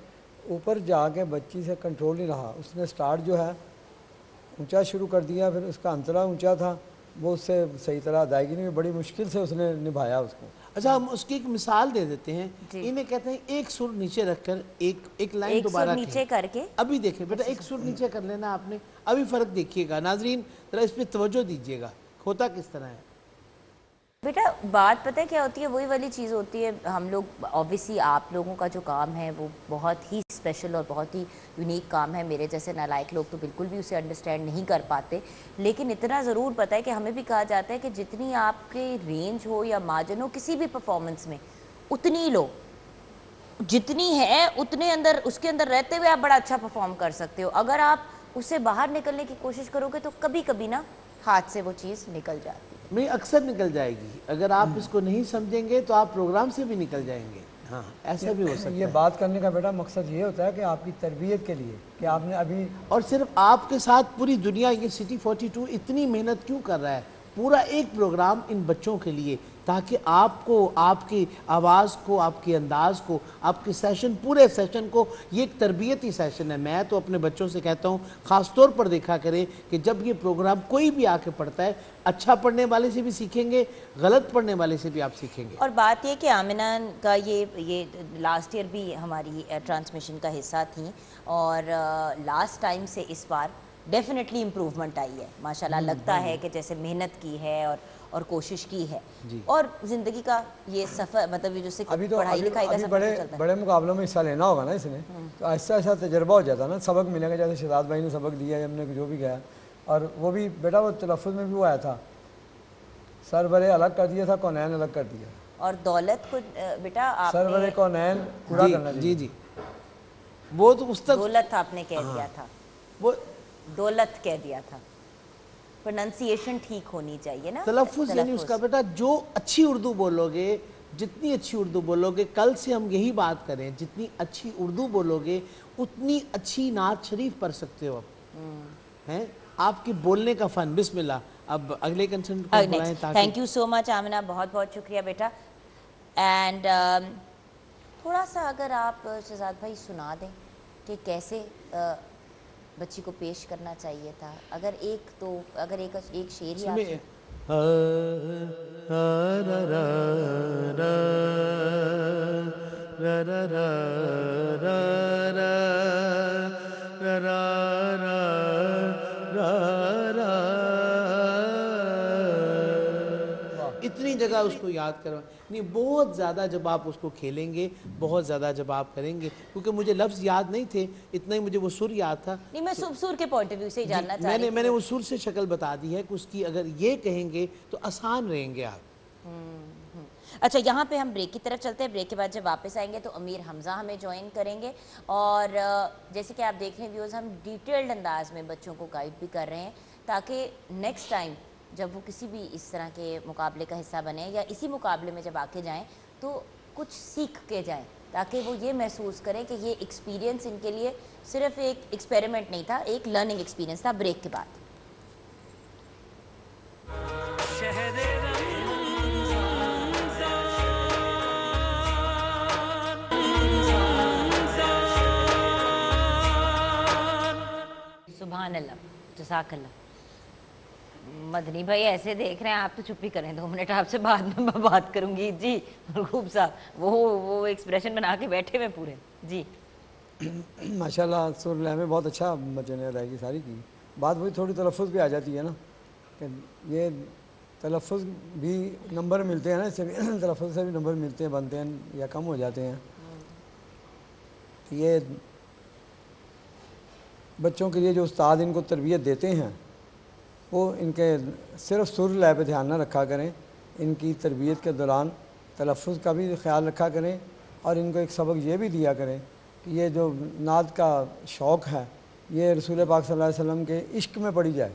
[SPEAKER 7] اوپر جا کے بچی سے کنٹرول نہیں رہا. اس نے سٹارٹ جو ہے اونچا شروع کر دیا, پھر اس کا انترا اونچا تھا, وہ اس سے صحیح طرح ادائیگی نہیں, بڑی مشکل سے اس نے نبھایا اس کو.
[SPEAKER 8] اچھا ہم اس کی ایک مثال دے دیتے ہیں, انہیں کہتے ہیں ایک سر نیچے رکھ کر ایک لائن دوبارہ
[SPEAKER 2] نیچے کر کے,
[SPEAKER 8] ابھی دیکھیں بیٹا ایک سر نیچے کر لینا آپ نے, ابھی فرق دیکھیے گا. ناظرین ذرا اس پہ توجہ دیجیے گا ہوتا کس طرح ہے.
[SPEAKER 2] بیٹا بات پتہ ہے کیا ہوتی ہے, وہی والی چیز ہوتی ہے, ہم لوگ اوبیسلی آپ لوگوں کا جو کام ہے وہ بہت ہی اسپیشل اور بہت ہی یونیک کام ہے, میرے جیسے نالائق لوگ تو بالکل بھی اسے انڈرسٹینڈ نہیں کر پاتے, لیکن اتنا ضرور پتہ ہے کہ ہمیں بھی کہا جاتا ہے کہ جتنی آپ کی رینج ہو یا مارجن ہو کسی بھی پرفارمنس میں اتنی لو, جتنی ہے اتنے اندر, اس کے اندر رہتے ہوئے آپ بڑا اچھا پرفارم کر سکتے ہو. اگر آپ اس سے باہر نکلنے کی کوشش کرو گے تو کبھی کبھی نا ہاتھ سے وہ چیز نکل جاتی ہے.
[SPEAKER 8] نہیں اکثر نکل جائے گی, اگر آپ اس کو نہیں سمجھیں گے تو آپ پروگرام سے بھی نکل جائیں گے. ہاں ایسا بھی ہو سکتا ہے.
[SPEAKER 7] یہ بات کرنے کا بیٹا مقصد یہ ہوتا ہے کہ آپ کی تربیت کے لیے کہ آپ نے ابھی,
[SPEAKER 8] اور صرف آپ کے ساتھ پوری دنیا یہ سٹی 42 اتنی محنت کیوں کر رہا ہے, پورا ایک پروگرام ان بچوں کے لیے, تاکہ آپ کو, آپ کی آواز کو, آپ کے انداز کو, آپ کے سیشن, پورے سیشن کو, یہ ایک تربیتی سیشن ہے. میں تو اپنے بچوں سے کہتا ہوں خاص طور پر دیکھا کریں کہ جب یہ پروگرام کوئی بھی آ کے پڑھتا ہے, اچھا پڑھنے والے سے بھی سیکھیں گے, غلط پڑھنے والے سے بھی آپ سیکھیں گے.
[SPEAKER 2] اور بات یہ کہ آمنہ کا یہ لاسٹ ایئر بھی ہماری ٹرانسمیشن کا حصہ تھیں, اور لاسٹ ٹائم سے اس بار ڈیفینیٹلی امپروومنٹ آئی ہے ماشاءاللہ. لگتا ہے کہ جیسے محنت کی ہے اور کوشش کی ہے, اور زندگی کا یہ سفر, مطلب یہ جو پڑھائی لکھائی کا سفر چلتا ہے.
[SPEAKER 7] بڑے مقابلوں میں حصہ لینا ہوگا نا اس نے, تو ایسا ایسا تجربہ ہو جاتا ہے نا, سبق ملے گا. جیسے شہزاد بھائی نے سبق دیا, ہم نے جو بھی گیا, اور وہ بھی بیٹا وہ تلفظ میں بھی وہ آیا تھا, سرورِ الگ کر دیا تھا, کونین الگ کر دیا.
[SPEAKER 2] اور دولت کو بیٹا آپ
[SPEAKER 7] سرورِ کونین پورا کرنا چاہیے.
[SPEAKER 8] جی وہ تو اس تک
[SPEAKER 2] دولت آپ نے کہہ دیا تھا,
[SPEAKER 8] وہ
[SPEAKER 2] دولت کہہ دیا تھا, پروننسیشن ٹھیک ہونی چاہیے نا
[SPEAKER 8] تلفظ. یعنی اس کا بیٹا جو اچھی اردو بولو گے, جتنی اچھی اردو بولو گے, کل سے ہم یہی بات کریں, جتنی اچھی اردو بولو گے اتنی اچھی نعت شریف پڑھ سکتے ہو ہیں. آپ کی بولنے کا فن. بسم اللہ, اب اگلے کنسرن کو بلائیں.
[SPEAKER 2] تھینک یو سو مچ آمنہ, بہت بہت شکریہ بیٹا. اینڈ تھوڑا سا اگر آپ شہزاد بھائی سنا دیں کہ کیسے بچی کو پیش کرنا چاہیے تھا, اگر ایک شعر ہی
[SPEAKER 8] اتنی جگہ اس کو یاد کرو. نہیں بہت زیادہ جب آپ اس کو کھیلیں گے, بہت زیادہ جب آپ کریں گے, کیونکہ مجھے لفظ یاد نہیں تھے, اتنا ہی مجھے وہ سر یاد تھا.
[SPEAKER 2] نہیں میں سر کے پوائنٹ آف ویو سے ہی جاننا چاہ رہی ہوں.
[SPEAKER 8] میں نے وہ سر سے شکل بتا دی ہے کہ اس کی اگر یہ کہیں گے تو آسان رہیں گے آپ.
[SPEAKER 2] اچھا یہاں پہ ہم بریک کی طرف چلتے ہیں. بریک کے بعد جب واپس آئیں گے تو امیر حمزہ ہمیں جوائن کریں گے, اور جیسے کہ آپ دیکھ رہے ہیں ویوز, ہم ڈیٹیلڈ انداز میں بچوں کو گائیڈ بھی کر رہے ہیں تاکہ نیکسٹ ٹائم جب وہ کسی بھی اس طرح کے مقابلے کا حصہ بنے یا اسی مقابلے میں جب آ کے جائیں تو کچھ سیکھ کے جائیں, تاکہ وہ یہ محسوس کریں کہ یہ ایکسپیرینس ان کے لیے صرف ایک ایکسپیریمنٹ نہیں تھا, ایک لرننگ ایکسپیرینس تھا. بریک کے بعد سبحان اللہ, جزاک اللہ. مدنی بھائی ایسے دیکھ رہے ہیں, آپ تو چپ ہی کریں, 2 منٹ آپ سے بعد میں بات کروں گی. جی مرغوب صاحب وہ ایکسپریشن بنا کے بیٹھے ہوئے پورے. جی
[SPEAKER 7] ماشاءاللہ سر لے میں بہت اچھا بچوں نے ادائیگی ساری کی. بات وہی تھوڑی تلفظ بھی آ جاتی ہے نا, کہ یہ تلفظ بھی نمبر ملتے ہیں نا, اس سے بھی تلفظ سے بھی نمبر ملتے ہیں, بنتے ہیں یا کم ہو جاتے ہیں. یہ بچوں کے لیے جو استاد ان کو تربیت دیتے ہیں وہ ان کے صرف سر لے پہ دھیان نہ رکھا کریں, ان کی تربیت کے دوران تلفظ کا بھی خیال رکھا کریں, اور ان کو ایک سبق یہ بھی دیا کریں کہ یہ جو نعت کا شوق ہے یہ رسول پاک صلی اللہ علیہ وسلم کے عشق میں پڑھی جائے,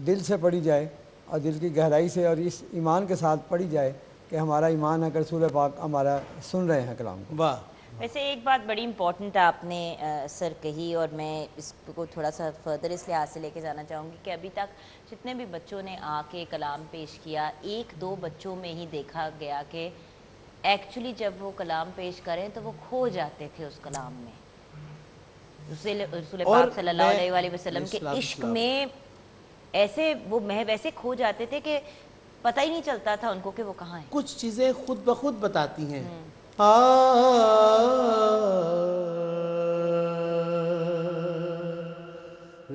[SPEAKER 7] دل سے پڑھی جائے, اور دل کی گہرائی سے اور اس ایمان کے ساتھ پڑھی جائے کہ ہمارا ایمان ہے کہ رسول پاک ہمارا سن رہے ہیں کلام کو.
[SPEAKER 8] واہ.
[SPEAKER 2] ویسے ایک بات بڑی امپورٹنٹ آپ نے سر کہی, اور میں اس کو تھوڑا سا فردر اس لحاظ سے لے کے جانا چاہوں گی کہ ابھی تک جتنے بھی بچوں نے آ کے کلام پیش کیا, 1-2 بچوں میں ہی دیکھا گیا کہ ایکچولی جب وہ کلام پیش کریں تو وہ کھو جاتے تھے اس کلام میں, رسول پاک صلی اللہ علیہ وسلم کے عشق میں ایسے وہ محو ایسے کھو جاتے تھے کہ پتہ ہی نہیں چلتا تھا ان کو کہ وہ کہاں ہیں.
[SPEAKER 8] کچھ چیزیں خود بخود بتاتی ہیں.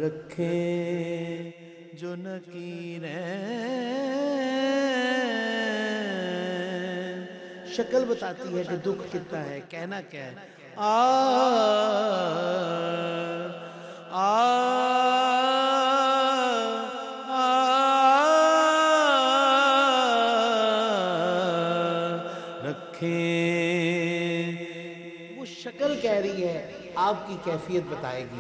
[SPEAKER 8] رکھیں جو نکیریں شکل بتاتی ہے کہ دکھ کتنا ہے, کہنا کیا ہے. وہ شکل کہہ رہی ہے, آپ کی کیفیت بتائے گی.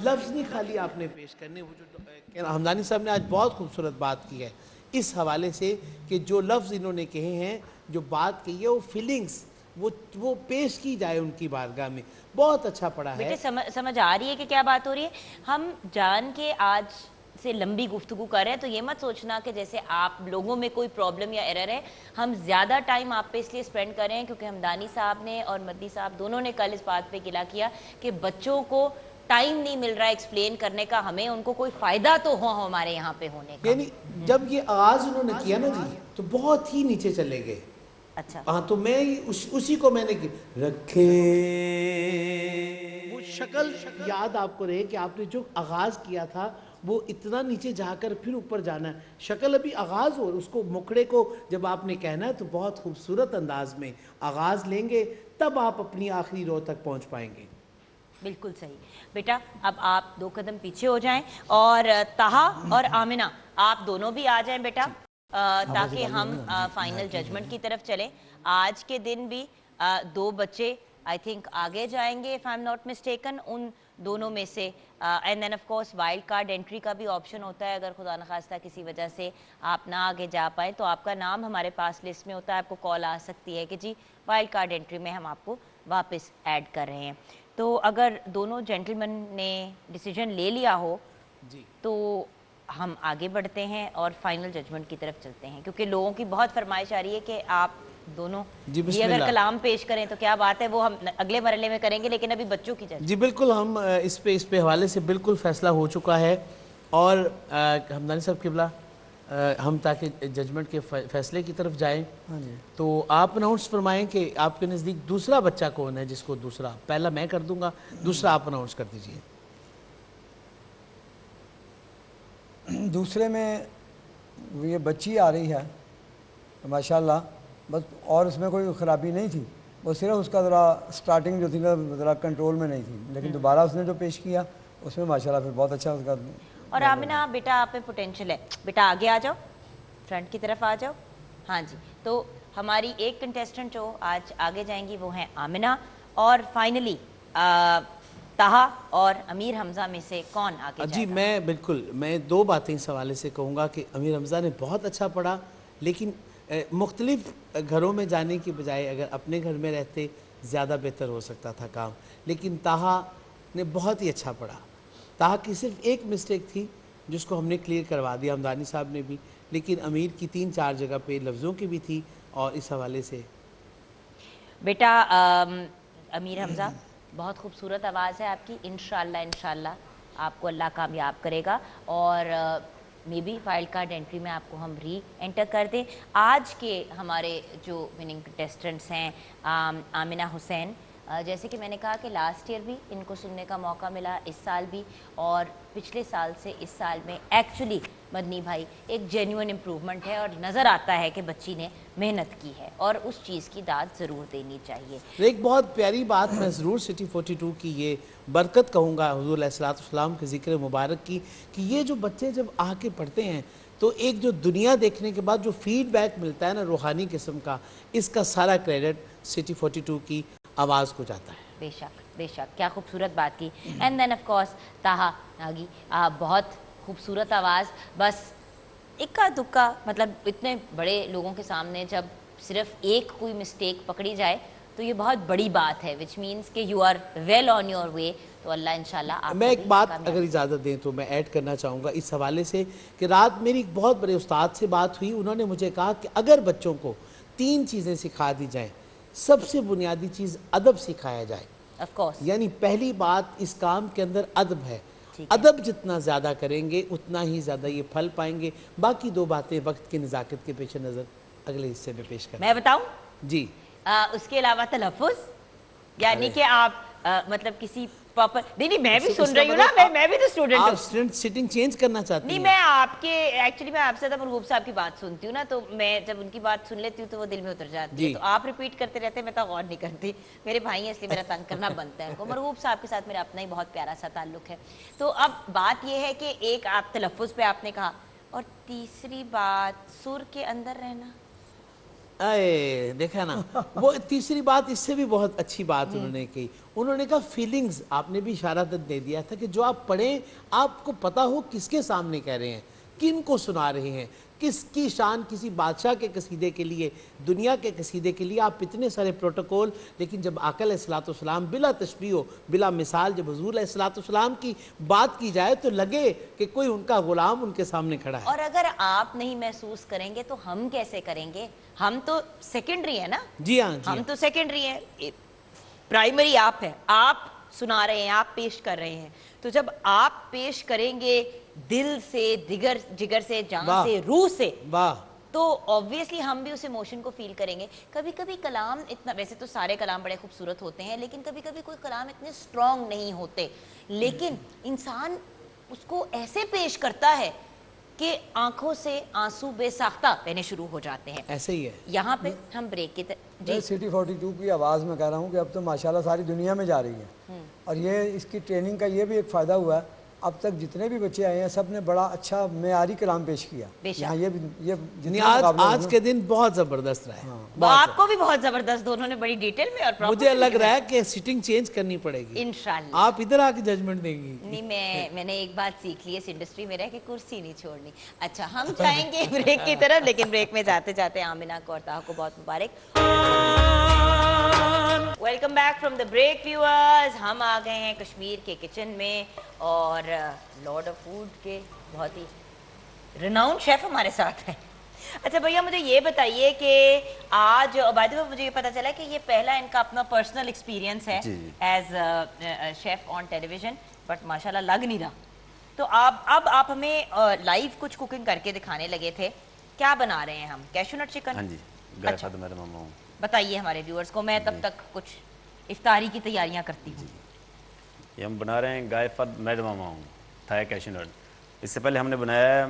[SPEAKER 8] لفظ نہیں خالی آپ نے پیش کرنے. وہ جو حمدانی صاحب نے آج بہت خوبصورت بات کی ہے اس حوالے سے کہ جو لفظ انہوں نے کہے ہیں, جو بات کہی ہے, وہ فیلنگز وہ پیش کی جائے ان کی بارگاہ میں. بہت اچھا پڑا ہے.
[SPEAKER 2] بیٹے سمجھ آ رہی ہے کہ کیا بات ہو رہی ہے. ہم جان کے آج سے لمبی گفتگو کر رہے ہیں تو یہ مت سوچنا کہ جیسے آپ لوگوں میں کوئی پرابلم یا ایرر ہے. ہم زیادہ ٹائم آپ پہ اس لیے اسپینڈ کر رہے ہیں کیونکہ حمدانی صاحب نے اور مدنی صاحب دونوں نے کل اس بات پہ گلا کیا کہ بچوں کو ٹائم نہیں مل رہا ہے ایکسپلین کرنے کا, ہمیں ان کو کوئی فائدہ تو ہو ہمارے یہاں پہ ہونے کا.
[SPEAKER 8] یعنی جب یہ آغاز انہوں نے کیا نا جی تو بہت ہی نیچے چلے گئے.
[SPEAKER 2] اچھا
[SPEAKER 8] ہاں تو میں اسی کو میں نے کی رکھیں. وہ شکل یاد آپ کو رہے کہ آپ نے جو آغاز کیا تھا وہ اتنا نیچے جا کر پھر اوپر جانا ہے. شکل ابھی آغاز ہو, اس کو مکھڑے کو جب آپ نے کہنا ہے تو بہت خوبصورت انداز میں آغاز لیں گے تب آپ اپنی آخری رو تک پہنچ پائیں گے.
[SPEAKER 2] بالکل صحیح. بیٹا اب آپ 2 قدم پیچھے ہو جائیں اور طہا اور آمنہ آپ دونوں بھی آ جائیں بیٹا تاکہ ہم فائنل ججمنٹ کی طرف چلیں. آج کے دن بھی 2 بچے آئی تھنک آگے جائیں گے if I'm not mistaken, ان دونوں میں سے. And then of course wild card entry کا بھی آپشن ہوتا ہے. اگر خدا نخواستہ کسی وجہ سے آپ نہ آگے جا پائیں تو آپ کا نام ہمارے پاس لسٹ میں ہوتا ہے, آپ کو کال آ سکتی ہے کہ جی وائلڈ کارڈ انٹری میں ہم آپ کو واپس ایڈ کر رہے ہیں. تو اگر دونوں جینٹلمن نے ڈیسیجن لے لیا ہو تو ہم آگے بڑھتے ہیں اور فائنل ججمنٹ کی طرف چلتے ہیں کیونکہ لوگوں کی بہت فرمائش آ رہی ہے کہ آپ دونوں جی اگر کلام پیش کریں تو کیا بات ہے, وہ ہم اگلے مرحلے میں کریں گے لیکن ابھی بچوں کی جج.
[SPEAKER 8] جی بالکل, ہم اس پہ حوالے سے بالکل فیصلہ ہو چکا ہے اور حمدانی صاحب قبلہ ہم تاکہ ججمنٹ کے فیصلے کی طرف جائیں تو آپ اناؤنس فرمائیں کہ آپ کے نزدیک دوسرا بچہ کون ہے جس کو دوسرا, پہلا میں کر دوں گا, دوسرا آپ اناؤنس کر دیجئے.
[SPEAKER 7] دوسرے میں یہ بچی آ رہی ہے ماشاءاللہ, بس اور اس میں کوئی خرابی نہیں تھی, وہ صرف اس کا ذرا سٹارٹنگ جو تھی نا ذرا کنٹرول میں نہیں تھی, لیکن دوبارہ اس نے جو پیش کیا اس میں ماشاءاللہ پھر بہت اچھا اس کا.
[SPEAKER 2] اور آمنہ بیٹا آپ میں پوٹینشیل ہے, بیٹا آگے آ جاؤ, فرنٹ کی طرف آ جاؤ. ہاں جی, تو ہماری ایک کنٹیسٹنٹ جو آج آگے جائیں گی وہ ہیں آمنہ, اور فائنلی طہا اور امیر حمزہ میں سے کون آگے جائے گا؟
[SPEAKER 8] جی میں بالکل, میں 2 باتیں اس حوالے سے کہوں گا کہ امیر حمزہ نے بہت اچھا پڑھا لیکن مختلف گھروں میں جانے کی بجائے اگر اپنے گھر میں رہتے زیادہ بہتر ہو سکتا تھا کام. لیکن طہا نے بہت ہی اچھا پڑھا. طہا کی صرف ایک مسٹیک تھی جس کو ہم نے کلیئر کروا دیا, حمدانی صاحب نے بھی, لیکن امیر کی 3-4 جگہ پہ لفظوں کی بھی تھی. اور اس حوالے سے
[SPEAKER 2] بیٹا امیر حمزہ بہت خوبصورت آواز ہے آپ کی, انشاءاللہ آپ کو اللہ کامیاب کرے گا اور maybe wild card entry میں آپ کو ہم ری انٹر کر دیں. آج کے ہمارے جو وننگ کنٹیسٹنٹس ہیں آمنہ حسین, جیسے کہ میں نے کہا کہ لاسٹ ایئر بھی ان کو سننے کا موقع ملا, اس سال بھی, اور پچھلے سال سے اس سال میں ایکچولی مدنی بھائی ایک جینیون امپروومنٹ ہے اور نظر آتا ہے کہ بچی نے محنت کی ہے اور اس چیز کی داد ضرور دینی چاہیے.
[SPEAKER 8] ایک بہت پیاری بات میں ضرور سٹی 42 کی یہ برکت کہوں گا حضور علیہ السلام کے ذکر مبارک کی کہ یہ جو بچے جب آ کے پڑھتے ہیں تو ایک جو دنیا دیکھنے کے بعد جو فیڈ بیک ملتا ہے نا روحانی قسم کا, اس کا سارا کریڈٹ سٹی 42 کی آواز کو جاتا ہے.
[SPEAKER 2] بے شک بے شک, کیا خوبصورت بات کی. اینڈ دین آف کورس طہا آگی, بہت خوبصورت آواز, بس اکا دکا, مطلب اتنے بڑے لوگوں کے سامنے جب صرف ایک کوئی مسٹیک پکڑی جائے تو یہ بہت بڑی بات ہے, وچ مینس کہ you are well on your way. تو اللہ انشاءاللہ آپ
[SPEAKER 8] میں ایک بات اگر اجازت دیں تو میں ایڈ کرنا چاہوں گا اس حوالے سے کہ رات میری ایک بہت بڑے استاد سے بات ہوئی, انہوں نے مجھے کہا کہ اگر بچوں کو 3 چیزیں سکھا دی جائیں, سب سے بنیادی چیز ادب سکھایا جائے.
[SPEAKER 2] آف کورس,
[SPEAKER 8] یعنی پہلی بات اس کام کے اندر ادب ہے. ادب جتنا زیادہ کریں گے اتنا ہی زیادہ یہ پھل پائیں گے. باقی 2 باتیں وقت کی نزاکت کے پیش نظر اگلے حصے میں پیش کریں.
[SPEAKER 2] میں بتاؤں
[SPEAKER 8] جی
[SPEAKER 2] اس کے علاوہ تلفظ، یعنی کہ آپ مطلب کسی پراپر نہیں میں بھی سن رہی ہوں نا، میں بھی تو اسٹوڈنٹ ہوں.
[SPEAKER 8] آپ اسٹوڈنٹ سیٹنگ چینج کرنا چاہتی
[SPEAKER 2] نہیں
[SPEAKER 8] ہیں؟
[SPEAKER 2] میں آپ کے ایکچولی میں آپ سے مرغوب صاحب کی بات سنتی ہوں نا، تو میں جب ان کی بات سن لیتی ہوں تو وہ دل میں اتر جاتی ہے. تو آپ ریپیٹ کرتے رہتے ہیں، میں تو غور نہیں کرتی. میرے بھائی ہیں اس لیے میرا تنگ کرنا بنتا ہے ان کو. مرغوب صاحب کے ساتھ میرا اپنا ہی بہت پیارا سا تعلق ہے. تو اب بات یہ ہے کہ ایک آپ تلفظ پہ آپ نے کہا، اور تیسری بات سر کے اندر رہنا.
[SPEAKER 8] دیکھا نا وہ تیسری بات اس سے بھی بہت اچھی بات انہوں نے کہی. انہوں نے کہا فیلنگز. آپ نے بھی اشارہ دے دیا تھا کہ جو آپ پڑھیں آپ کو پتا ہو کس کے سامنے کہہ رہے ہیں، کن کو سنا رہے ہیں، کس کی شان کسی بادشاہ کے قصیدے کے لیے، دنیا کے قصیدے کے لیے. آپ اتنے سارے پروٹوکول، لیکن جب آقا علیہ السلام بلا تشبیہ و بلا مثال جب حضور علیہ السلام کی بات کی جائے تو لگے کہ کوئی ان کا غلام ان کے سامنے کھڑا ہے.
[SPEAKER 2] اور اگر آپ نہیں محسوس کریں گے تو ہم کیسے کریں گے؟ ہم تو سیکنڈری ہیں نا.
[SPEAKER 8] جی ہاں
[SPEAKER 2] ہم تو سیکنڈری ہیں، پرائمری آپ ہے. آپ سنا رہے ہیں، آپ پیش کر رہے ہیں. تو جب آپ پیش کریں گے دل سے، جگر سے، جان سے، روح سے، تو آبویسلی ہم بھی اس ایموشن کو فیل کریں گے. کبھی کبھی کلام اتنا، ویسے تو سارے کلام بڑے خوبصورت ہوتے ہیں، لیکن کبھی کبھی کوئی کلام اتنے اسٹرانگ نہیں ہوتے، لیکن انسان اس کو ایسے پیش کرتا ہے کہ آنکھوں سے آنسو بے ساختہ بہنے شروع ہو جاتے ہیں.
[SPEAKER 8] ایسے ہی ہے.
[SPEAKER 2] یہاں پہ ہم بریک کی
[SPEAKER 7] میں سٹی 42 کی آواز میں کہہ رہا ہوں کہ اب تو ماشاءاللہ ساری دنیا میں جا رہی ہے. اور یہ اس کی ٹریننگ کا یہ بھی ایک فائدہ ہوا ہے، اب تک جتنے بھی بچے آئے ہیں سب نے بڑا اچھا معیاری کلام پیش کیا. یہاں
[SPEAKER 8] آج کے دن بہت زبردست رہا ہے.
[SPEAKER 2] آپ کو بھی بہت زبردست، دونوں نے بڑی ڈیٹیل میں. اور
[SPEAKER 8] مجھے لگ رہا ہے کہ سیٹنگ چینج کرنی پڑے گی
[SPEAKER 2] انشاءاللہ.
[SPEAKER 8] آپ ادھر آ کے ججمنٹ دیں گی.
[SPEAKER 2] نہیں میں نے ایک بات سیکھ لی ہے اس انڈسٹری میں رہ کے، کرسی نہیں چھوڑنی. اچھا ہم جائیں گے بریک کی طرف، لیکن بریک میں جاتے جاتے آمنہ کو اور طاہر کو بہت مبارک. Welcome back from the break viewers. ہم آ گئے ہیں کشمیر کے کچن میں، اور لارڈ آف فوڈ کے بہت ہی ریناؤنڈ شیف ہمارے ساتھ ہیں. اچھا بھیا مجھے یہ بتائیے کہ آج بائی دی وے مجھے یہ پتا چلا کہ یہ پہلا ان کا اپنا پرسنل ایکسپیرینس ہے as chef on television, but ماشاءاللہ لگ نہیں رہا. تو اب آپ ہمیں لائیو کچھ کوکنگ کر کے دکھانے لگے تھے. کیا بنا رہے ہیں ہم؟ کیشو نٹ چکن.
[SPEAKER 5] ہاں جی، گائے فاد میرے ماما ہوں.
[SPEAKER 2] بتائیے ہمارے ویورز کو، میں تب تک کچھ افطاری کی تیاریاں کرتی ہوں.
[SPEAKER 5] یہ ہم بنا رہے ہیں گائے فاد میرے ماما ہوں، تھائی کیشو نٹ. اس سے پہلے ہم نے بنایا ہے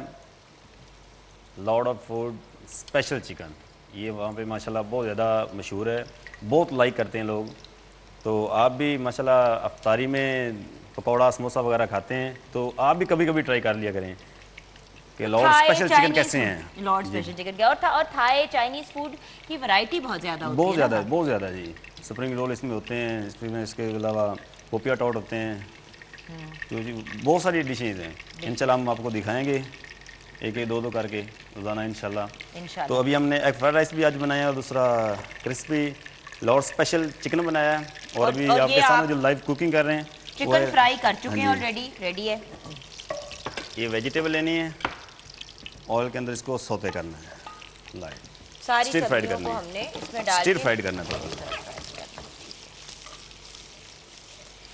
[SPEAKER 5] lord of food special chicken. یہ وہاں پہ ماشاءاللہ بہت زیادہ مشہور ہے، بہت لائک کرتے ہیں لوگ. تو آپ بھی ماشاءاللہ افطاری میں پکوڑا سموسا وغیرہ کھاتے ہیں، تو آپ بھی کبھی کبھی ٹرائی کر لیا کریں کہ لارڈ اسپیشل چکن کیسے ہیں.
[SPEAKER 2] لارڈ اسپیشل چکن کیا، اور تھائی چائنیز فوڈ کی ورائٹی بہت زیادہ ہوتی ہے.
[SPEAKER 5] بہت زیادہ جی. سپرنگ رول اس میں ہوتے ہیں، اس کے علاوہ پوپیا ٹاٹ ہوتے ہیں، تو جی بہت ساری ڈشز ہیں. انشاءاللہ ہم آپ کو دکھائیں گے ایک دو کر کے روزانہ انشاءاللہ. تو ابھی ہم نے ایگ فرائڈ رائس بھی آج بنایا، اور دوسرا کرسپی لارڈ اسپیشل چکن بنایا ہے. اور ابھی آپ کے سامنے جو لائیو کوکنگ کر رہے ہیں
[SPEAKER 2] چکن فرائی کر چکے ہیں آلریڈی، ریڈی ہے.
[SPEAKER 5] یہ ویجیٹیبل لینی ہے، آئل کے اندر اس کو سوتے کرنا ہے، لائٹ
[SPEAKER 2] ساری
[SPEAKER 5] اسٹیر فرائیڈ
[SPEAKER 2] سبزیوں
[SPEAKER 5] کرنا
[SPEAKER 2] کو
[SPEAKER 5] ہے،
[SPEAKER 2] ہم نے اس میں ڈال
[SPEAKER 5] اسٹیر
[SPEAKER 2] کے
[SPEAKER 5] فرائیڈ کرنا ہے.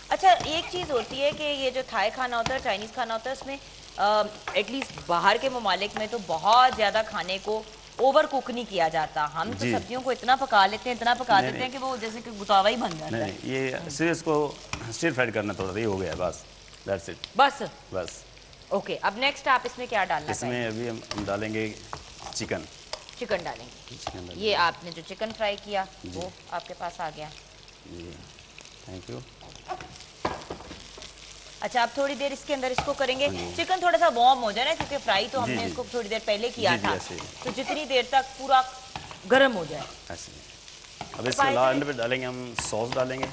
[SPEAKER 2] اچھا ایک چیز ہوتی ہے کہ یہ جو تھائی کھانا ہوتا ہے، چائنیز کھانا ہوتا ہے، اس میں ایٹ لیسٹ باہر کے ممالک میں تو بہت زیادہ کھانے کو اوور کوک نہیں کیا جاتا. ہم تو سبزیوں کو اتنا پکا لیتے ہیں کہ وہ جیسے کہ گتاوا ہی بن جاتا ہے.
[SPEAKER 5] نہیں، یہ صرف اس کو اسٹیر فرائیڈ کرنا تھوڑا سا، یہ ہو گیا بس، دیٹس اٹ. بس
[SPEAKER 2] اوکے. اب نیکسٹ آپ اس میں کیا ڈالنا ہے؟
[SPEAKER 5] اس میں ابھی ہم ڈالیں گے چکن
[SPEAKER 2] ڈالیں گے. یہ آپ نے جو چکن فرائی کیا وہ آپ کے پاس آ گیا.
[SPEAKER 5] جی تھینک یو.
[SPEAKER 2] اچھا اب تھوڑی دیر اس کے اندر اس کو کریں گے. چکن تھوڑا سا وارم ہو جائے نا، کیونکہ فرائی تو ہم نے اس کو تھوڑی دیر پہلے کیا تھا، تو جتنی دیر تک پورا گرم ہو جائے.
[SPEAKER 5] ایسے اب اس کے لاسٹ پہ ڈالیں گے ہم سوس ڈالیں گے.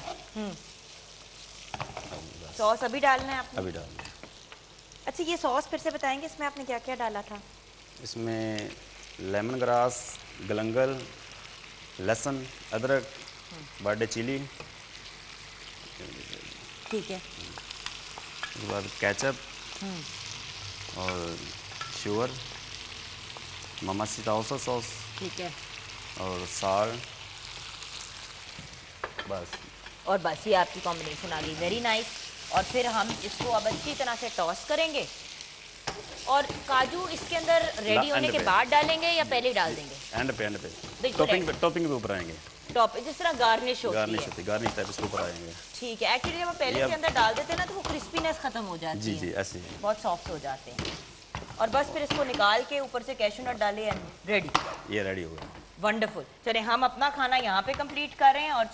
[SPEAKER 2] سوس ابھی ڈالنا ہے آپ نے؟
[SPEAKER 5] ابھی ڈالیں گے.
[SPEAKER 2] اچھا یہ سوس پھر سے بتائیں گے اس میں آپ نے کیا کیا ڈالا تھا؟
[SPEAKER 5] اس میں لیمن گراس، گلنگل، لہسن، ادرک، باڈے چلی،
[SPEAKER 2] ٹھیک ہے.
[SPEAKER 5] اس کے بعد کیچپ اور شوگر، ماماسیتا سوس،
[SPEAKER 2] ٹھیک ہے،
[SPEAKER 5] اور سالٹ، بس.
[SPEAKER 2] اور بس یہ آپ کی کمبینیشن آ گئی. Very nice. اور پھر ہم اس کو اب اچھی طرح سے ٹاس کریں گے. اور کاجو اس کے اندر ریڈی ہونے کے بعد ڈالیں گے یا پہلے ڈال دیں گے؟
[SPEAKER 5] اینڈ پہ ٹاپنگ پہ اوپر آئیں گے.
[SPEAKER 2] ٹاپ جس طرح گارنش ہوتی ہے.
[SPEAKER 5] گارنش ٹائپ اس کے اوپر آئیں گے.
[SPEAKER 2] ٹھیک ہے. ایکچولی جب ہم پہلے سے اندر ڈال دیتے ہیں نا تو وہ کرسپینس ختم ہو جاتی ہے.
[SPEAKER 5] جی ایسے ہی
[SPEAKER 2] بہت سافٹ ہو جاتے ہیں. اور بس پھر اس کو نکال کے اوپر سے کیشو نٹ ڈالے اینڈ ریڈی.
[SPEAKER 5] یہ ریڈی ہو گیا.
[SPEAKER 2] ونڈرفل. چلیں ہم اپنا کھانا یہاں پہ کمپلیٹ کر رہے ہیں اور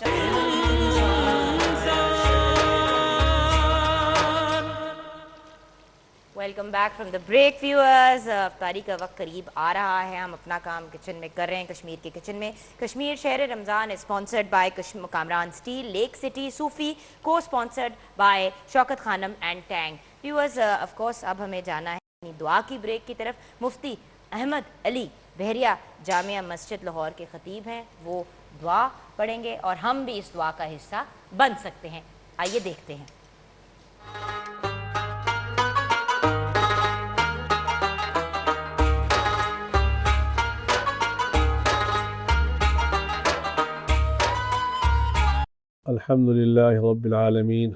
[SPEAKER 2] welcome back from the break viewers. افطاری کا وقت قریب آ رہا ہے. ہم اپنا کام کچن میں کر رہے ہیں, کشمیر کے کچن میں. کشمیر شہر Ramzan is sponsored by Kamran steel, lake city, Sufi, co-sponsored by Shaukat Khanum and Tang. Viewers of course اب ہمیں جانا ہے اپنی دعا کی بریک کی طرف. مفتی احمد علی بحریہ جامعہ مسجد لاہور کے خطیب ہیں, وہ دعا پڑھیں گے اور ہم بھی اس دعا کا حصہ بن سکتے ہیں. آئیے دیکھتے ہیں.
[SPEAKER 9] الحمد لله رب العالمين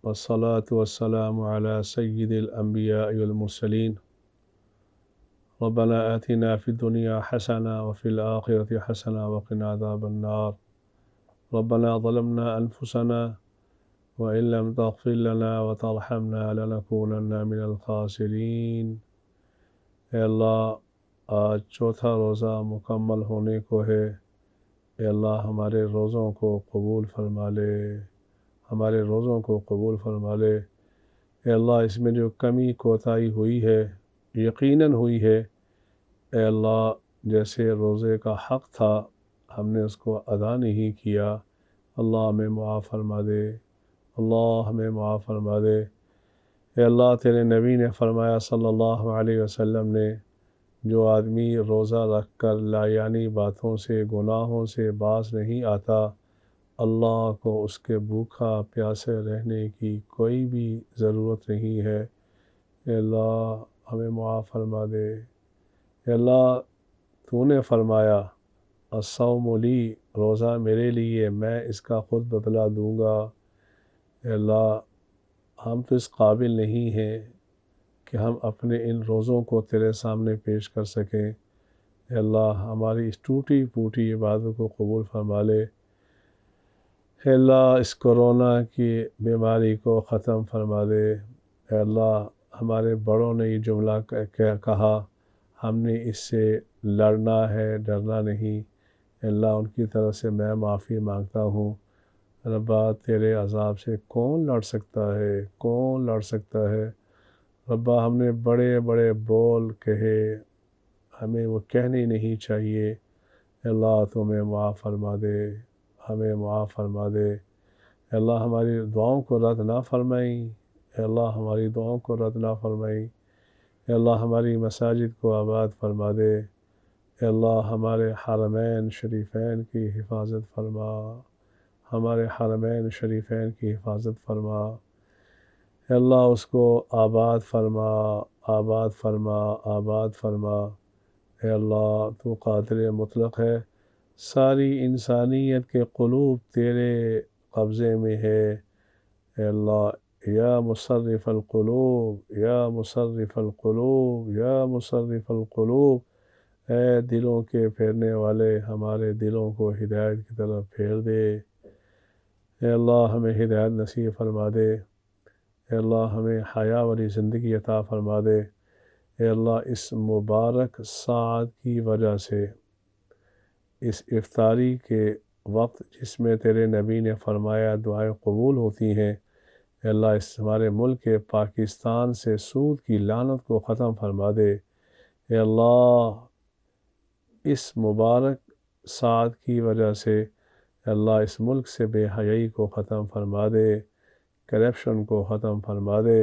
[SPEAKER 9] والصلاة والسلام على سيد الأنبياء والمرسلين. ربنا آتنا في الدنيا حسنة وفي الآخرة حسنة وقنا عذاب النار. ربنا ظلمنا أنفسنا وإن لم تغفر لنا وترحمنا لنكونن من الخاسرين. اے اللہ آج چوتھا روزہ مکمل ہونے کو ہے. اے اللہ ہمارے روزوں کو قبول فرما لے, ہمارے روزوں کو قبول فرما لے. اے اللہ اس میں جو کمی کوتاہی ہوئی ہے یقیناً ہوئی ہے. اے اللہ جیسے روزے کا حق تھا ہم نے اس کو ادا نہیں کیا, اللہ ہمیں معاف فرما دے, اللہ ہمیں معاف فرما دے. اے اللہ تیرے نبی نے فرمایا صلی اللہ علیہ وسلم نے, جو آدمی روزہ رکھ کر لایانی باتوں سے گناہوں سے باز نہیں آتا, اللہ کو اس کے بھوکا پیاسے رہنے کی کوئی بھی ضرورت نہیں ہے. اے اللہ ہمیں معاف فرما دے. اے اللہ تو نے فرمایا الصوم لی, روزہ میرے لیے, میں اس کا خود بدلہ دوں گا. اے اللہ ہم تو اس قابل نہیں ہیں کہ ہم اپنے ان روزوں کو تیرے سامنے پیش کر سکیں. اے اللہ ہماری اس ٹوٹی پھوٹی عبادت کو قبول فرما لے. اے اللہ اس کورونا کی بیماری کو ختم فرما دے. اے اللہ ہمارے بڑوں نے یہ جملہ کہا, ہم نے اس سے لڑنا ہے ڈرنا نہیں. اے اللہ ان کی طرف سے میں معافی مانگتا ہوں. ربا تیرے عذاب سے کون لڑ سکتا ہے, کون لڑ سکتا ہے. ربا ہم نے بڑے بڑے بول کہے, ہمیں وہ کہنے نہیں چاہیے. اللہ تو ہمیں معاف فرما دے, ہمیں معاف فرما دے. اللہ ہماری دعاؤں کو رد نہ فرمائیں. اللہ ہماری دعاؤں کو رد نہ فرمائیں. اللہ ہماری مساجد کو آباد فرما دے. اللہ ہمارے حرمین شریفین کی حفاظت فرما, ہمارے حرمین شریفین کی حفاظت فرما. اے اللہ اس کو آباد فرما, آباد فرما, آباد فرما. اے اللہ تو قادر مطلق ہے, ساری انسانیت کے قلوب تیرے قبضے میں ہے. اے اللہ یا مصرف القلوب, یا مصرف القلوب, یا مصرف القلوب, اے دلوں کے پھیرنے والے ہمارے دلوں کو ہدایت کی طرف پھیر دے. اے اللہ ہمیں ہدایت نصیب فرما دے. اے اللہ ہمیں حیا والی زندگی عطا فرما دے. اے اللہ اس مبارک ساعت کی وجہ سے, اس افطاری کے وقت جس میں تیرے نبی نے فرمایا دعائیں قبول ہوتی ہیں, اے اللہ اس ہمارے ملک پاکستان سے سود کی لعنت کو ختم فرما دے. اے اللہ اس مبارک ساعت کی وجہ سے اے اللہ اس ملک سے بے حیائی کو ختم فرما دے, کرپشن کو ختم فرما دے.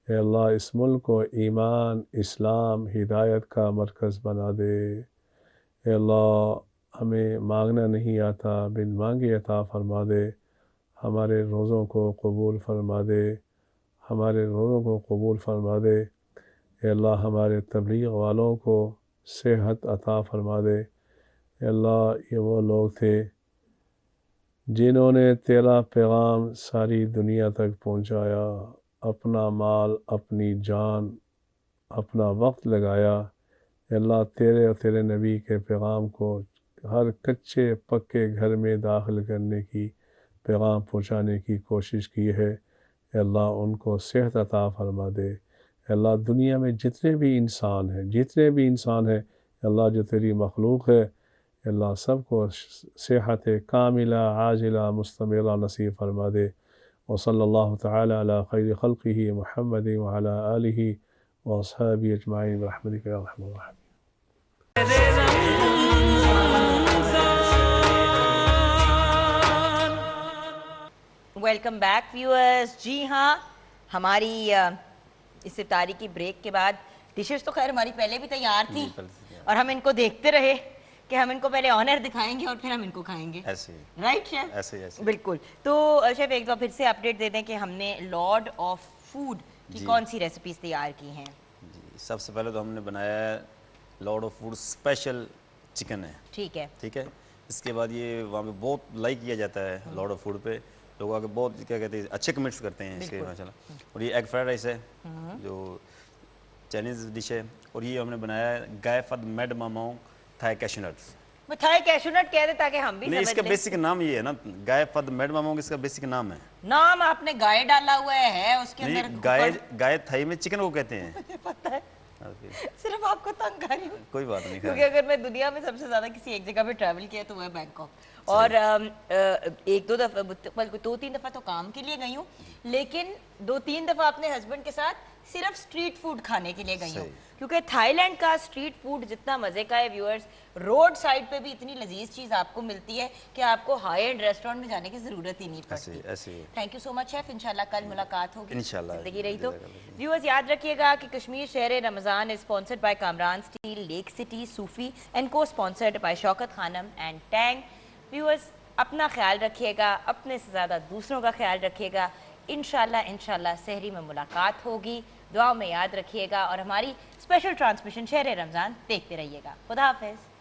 [SPEAKER 9] اے اللہ اس ملک کو ایمان, اسلام, ہدایت کا مرکز بنا دے. اے اللہ ہمیں مانگنا نہیں آتا, بن مانگے عطا فرما دے. ہمارے روزوں کو قبول فرما دے, ہمارے روزوں کو قبول فرما دے. اے اللہ ہمارے تبلیغ والوں کو صحت عطا فرما دے. اے اللہ یہ وہ لوگ تھے جنہوں نے تیرا پیغام ساری دنیا تک پہنچایا، اپنا مال، اپنی جان، اپنا وقت لگایا، اللہ تیرے اور تیرے نبی کے پیغام کو ہر کچے پکے گھر میں داخل کرنے کی، پیغام پہنچانے کی کوشش کی ہے۔ اے اللہ ان کو صحت عطا فرما دے۔ اے اللہ دنیا میں جتنے بھی انسان ہیں اللہ جو تیری مخلوق ہے، اے اللہ سب کو صحت کاملہ عاجلہ مستمرہ نصیب فرما دے۔ وصلی اللہ تعالی علی خیر خلقہ محمد وعلی آلہ واصحابہ اجمعین برحمتک یا ارحم الراحمین۔
[SPEAKER 2] Welcome back viewers. جی ہاں، ہماری اس افطاری کی بریک کے بعد ڈشز تو خیر ہماری پہلے بھی تیار تھیں اور ہم ان کو دیکھتے رہے کہ ہم ان کو پہلے آنر دکھائیں گے اور پھر ہم ان کو کھائیں گے، رائٹ شیف؟
[SPEAKER 5] ایسے
[SPEAKER 2] بالکل۔ تو شیف ایک بار پھر سے اپڈیٹ دے دیں کہ ہم نے لارڈ آف فوڈ کی کون سی ریسیپیز تیار کی ہیں؟
[SPEAKER 5] جی، سب سے پہلے تو ہم نے بنایا ہے lord of food special chicken ہے، ٹھیک ہے۔ اس کے بعد یہ وہاں پہ بہت لائک کیا جاتا ہے لارڈ آف فوڈ پہ، لوگ آگے بہت کیا کہتے ہیں اچھے کمنٹس کرتے ہیں اس کے ماشاء اللہ۔ اور یہ ایگ فرائڈ رائس ہے جو چائنیز ڈش ہے، اور یہ ہم نے بنایا ہے گائے فد میڈ ماماؤں Thai cashew nuts.
[SPEAKER 2] Thai cashew nut کہہ دے تاکہ ہم بھی
[SPEAKER 5] نہیں، اس
[SPEAKER 2] سمجھ
[SPEAKER 5] کا
[SPEAKER 2] لیں۔
[SPEAKER 5] بیسک نام یہ ہے نا، گائے فد میڈ ماماؤں، اس کا بیسک نام ہے۔
[SPEAKER 2] نام آپ نے گائے ڈالا ہوا ہے اس کے اندر،
[SPEAKER 5] گائے تھائی میں چکن کو کہتے ہیں۔
[SPEAKER 2] پتہ ہے، صرف آپ کو تنگ کر رہی ہوں،
[SPEAKER 5] کوئی بات نہیں،
[SPEAKER 2] کیونکہ اگر میں دنیا میں سب سے زیادہ کسی ایک جگہ پہ ٹریول کیا تو وہ ہے بینکاک، اور ایک دو دفعہ بلکہ 2-3 دفعہ تو کام کے لیے گئی ہوں، لیکن 2-3 دفعہ اپنے ہسبینڈ کے ساتھ صرف اسٹریٹ فوڈ کھانے کے لیے گئی ہوں، کیونکہ تھائی لینڈ کا اسٹریٹ فوڈ جتنا مزے کا ہے ویورز، روڈ سائڈ پہ بھی اتنی لذیذ چیز آپ کو ملتی ہے کہ آپ کو ہائی اینڈ ریسٹورینٹ میں جانے کی ضرورت ہی نہیں پڑتی۔ Thank you so much chef, انشاءاللہ کل ملاقات ہوگی، زندگی رہی تو۔ ویورز یاد رکھیے گا کہ کشمیر شہر Ramzan is sponsored by Kamran steel, lake city, Sufi and co-sponsored by Shaukat Khanum and Tang. Viewers اپنا خیال رکھیے گا، اپنے سے زیادہ دوسروں کا خیال رکھیے گا، انشاءاللہ سحری میں ملاقات ہوگی، دعاؤں میں یاد رکھیے گا، اور ہماری اسپیشل ٹرانسمیشن شہر رمضان دیکھتے رہیے گا۔ خدا حافظ۔